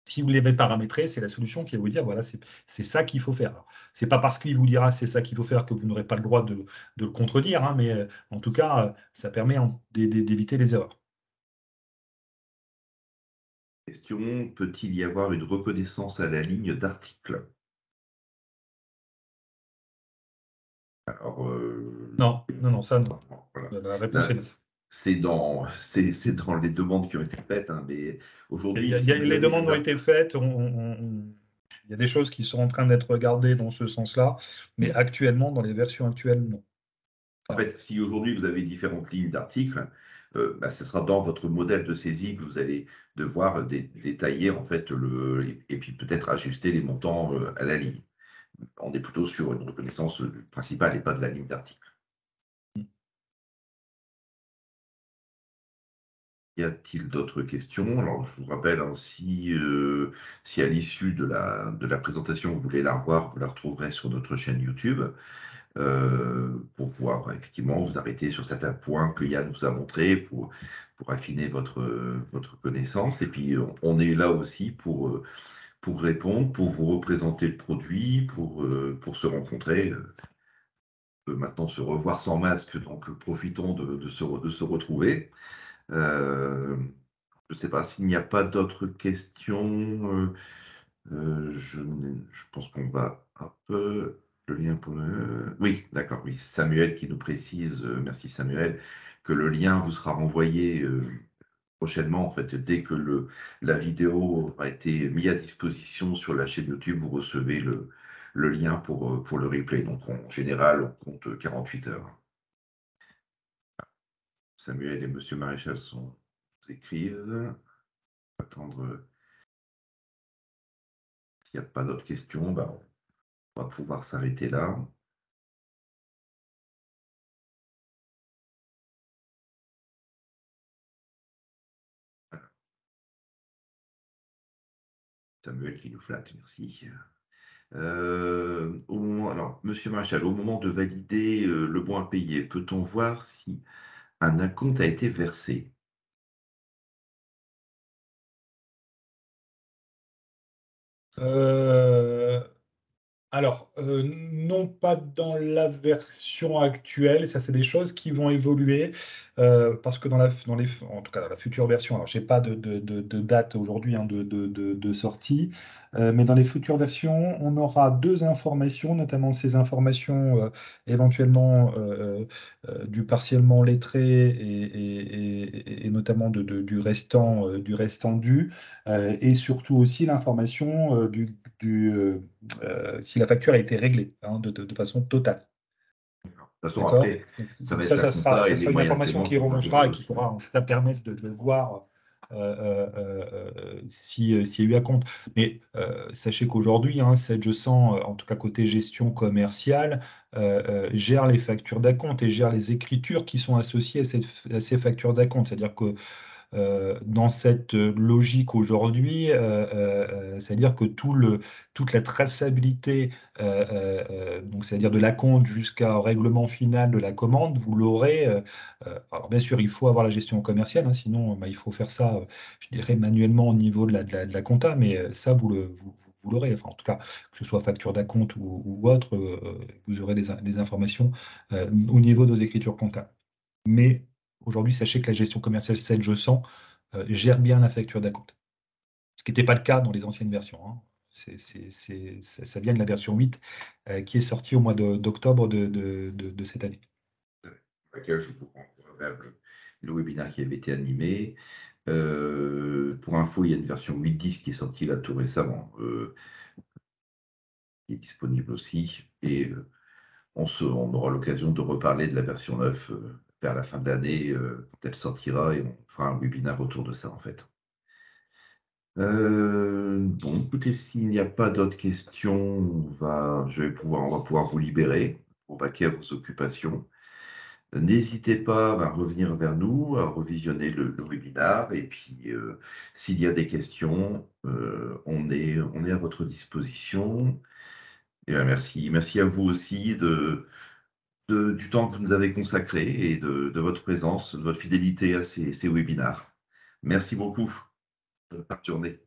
Si vous l'avez paramétré, c'est la solution qui va vous dire, voilà, c'est ça qu'il faut faire. Alors, c'est pas parce qu'il vous dira c'est ça qu'il faut faire que vous n'aurez pas le droit de le contredire, hein, mais en tout cas, ça permet d'éviter les erreurs. Question, peut-il y avoir une reconnaissance à la ligne d'article? Alors, Non, non, non, ça non. voilà. La réponse est Là, non. c'est dans les demandes qui ont été faites, hein, mais aujourd'hui, Il si y a- vous les avez demandes des ont articles, été faites, il y a des choses qui sont en train d'être regardées dans ce sens-là, mais actuellement, dans les versions actuelles, non. en Clairement. fait, si aujourd'hui vous avez différentes lignes d'articles, bah, ce sera dans votre modèle de saisie que vous allez devoir détailler en fait et puis peut-être ajuster les montants à la ligne. On est plutôt sur une reconnaissance principale et pas de la ligne d'article. Y a-t-il d'autres questions? Alors, je vous rappelle, hein, si à l'issue de la présentation, vous voulez la revoir, vous la retrouverez sur notre chaîne YouTube, pour pouvoir effectivement vous arrêter sur certains points que Yann vous a montrés pour affiner votre connaissance. Et puis, on est là aussi pour répondre, pour vous représenter le produit, pour se rencontrer. On peut maintenant se revoir sans masque, donc profitons de se retrouver. Euh, je ne sais pas s'il n'y a pas d'autres questions. Je pense qu'on va un peu le lien pour le. Oui, d'accord, oui. Samuel qui nous précise, merci Samuel, que le lien vous sera renvoyé prochainement. En fait, dès que la vidéo aura été mise à disposition sur la chaîne YouTube, vous recevez le lien pour le replay. Donc en général, on compte 48 heures. Samuel et Monsieur Maréchal s'écrivent. Attendre. S'il n'y a pas d'autres questions, bah, on va pouvoir s'arrêter là. Samuel qui nous flatte, merci. Alors, Monsieur Maréchal, au moment de valider le bon à payer, peut-on voir si un acompte a été versé? Euh, Alors, non pas dans la version actuelle, ça c'est des choses qui vont évoluer, parce que en tout cas dans la future version, alors j'ai pas de date aujourd'hui, hein, de sortie, mais dans les futures versions, on aura deux informations, notamment ces informations éventuellement du partiellement lettré et notamment du restant dû, et surtout aussi l'information si la facture a été réglée, hein, de façon totale. De toute façon, D'accord? après, ça va Donc être ça, la compta ça et les sera une moyens de information paiement qui qui vont gérer remontera et qui aussi. pourra en fait, permettre de voir s'il y a eu à compte. Mais sachez qu'aujourd'hui, hein, 700, en tout cas côté gestion commerciale, gère les factures d'acompte et gère les écritures qui sont associées à ces factures d'acompte. C'est-à-dire que dans cette logique aujourd'hui, c'est-à-dire que toute la traçabilité, donc c'est-à-dire de la compte jusqu'au règlement final de la commande, vous l'aurez. Alors bien sûr, il faut avoir la gestion commerciale, hein, sinon bah, il faut faire ça, je dirais, manuellement au niveau de la compta, mais ça, vous l'aurez. Enfin, en tout cas, que ce soit facture d'acompte ou autre, vous aurez des informations au niveau de vos écritures comptables. Mais aujourd'hui, sachez que la gestion commerciale 7 je sens gère bien la facture d'acompte. Ce qui n'était pas le cas dans les anciennes versions, hein. Ça vient de la version 8 qui est sortie au mois d'octobre de cette année. Pour laquelle je vous renvoie vers le webinaire qui avait été animé. Pour info, il y a une version 8.10 qui est sortie là tout récemment, qui est disponible aussi et on aura l'occasion de reparler de la version 9, vers la fin de l'année, quand elle sortira et on fera un webinaire autour de ça, en fait. Bon, écoutez, s'il n'y a pas d'autres questions, on va pouvoir vous libérer pour vaquer à vos occupations. N'hésitez pas à revenir vers nous, à revisionner le webinaire et puis, s'il y a des questions, on est à votre disposition et merci à vous aussi du temps que vous nous avez consacré et de votre présence, de votre fidélité à ces webinaires. Merci beaucoup. Bonne fin de journée.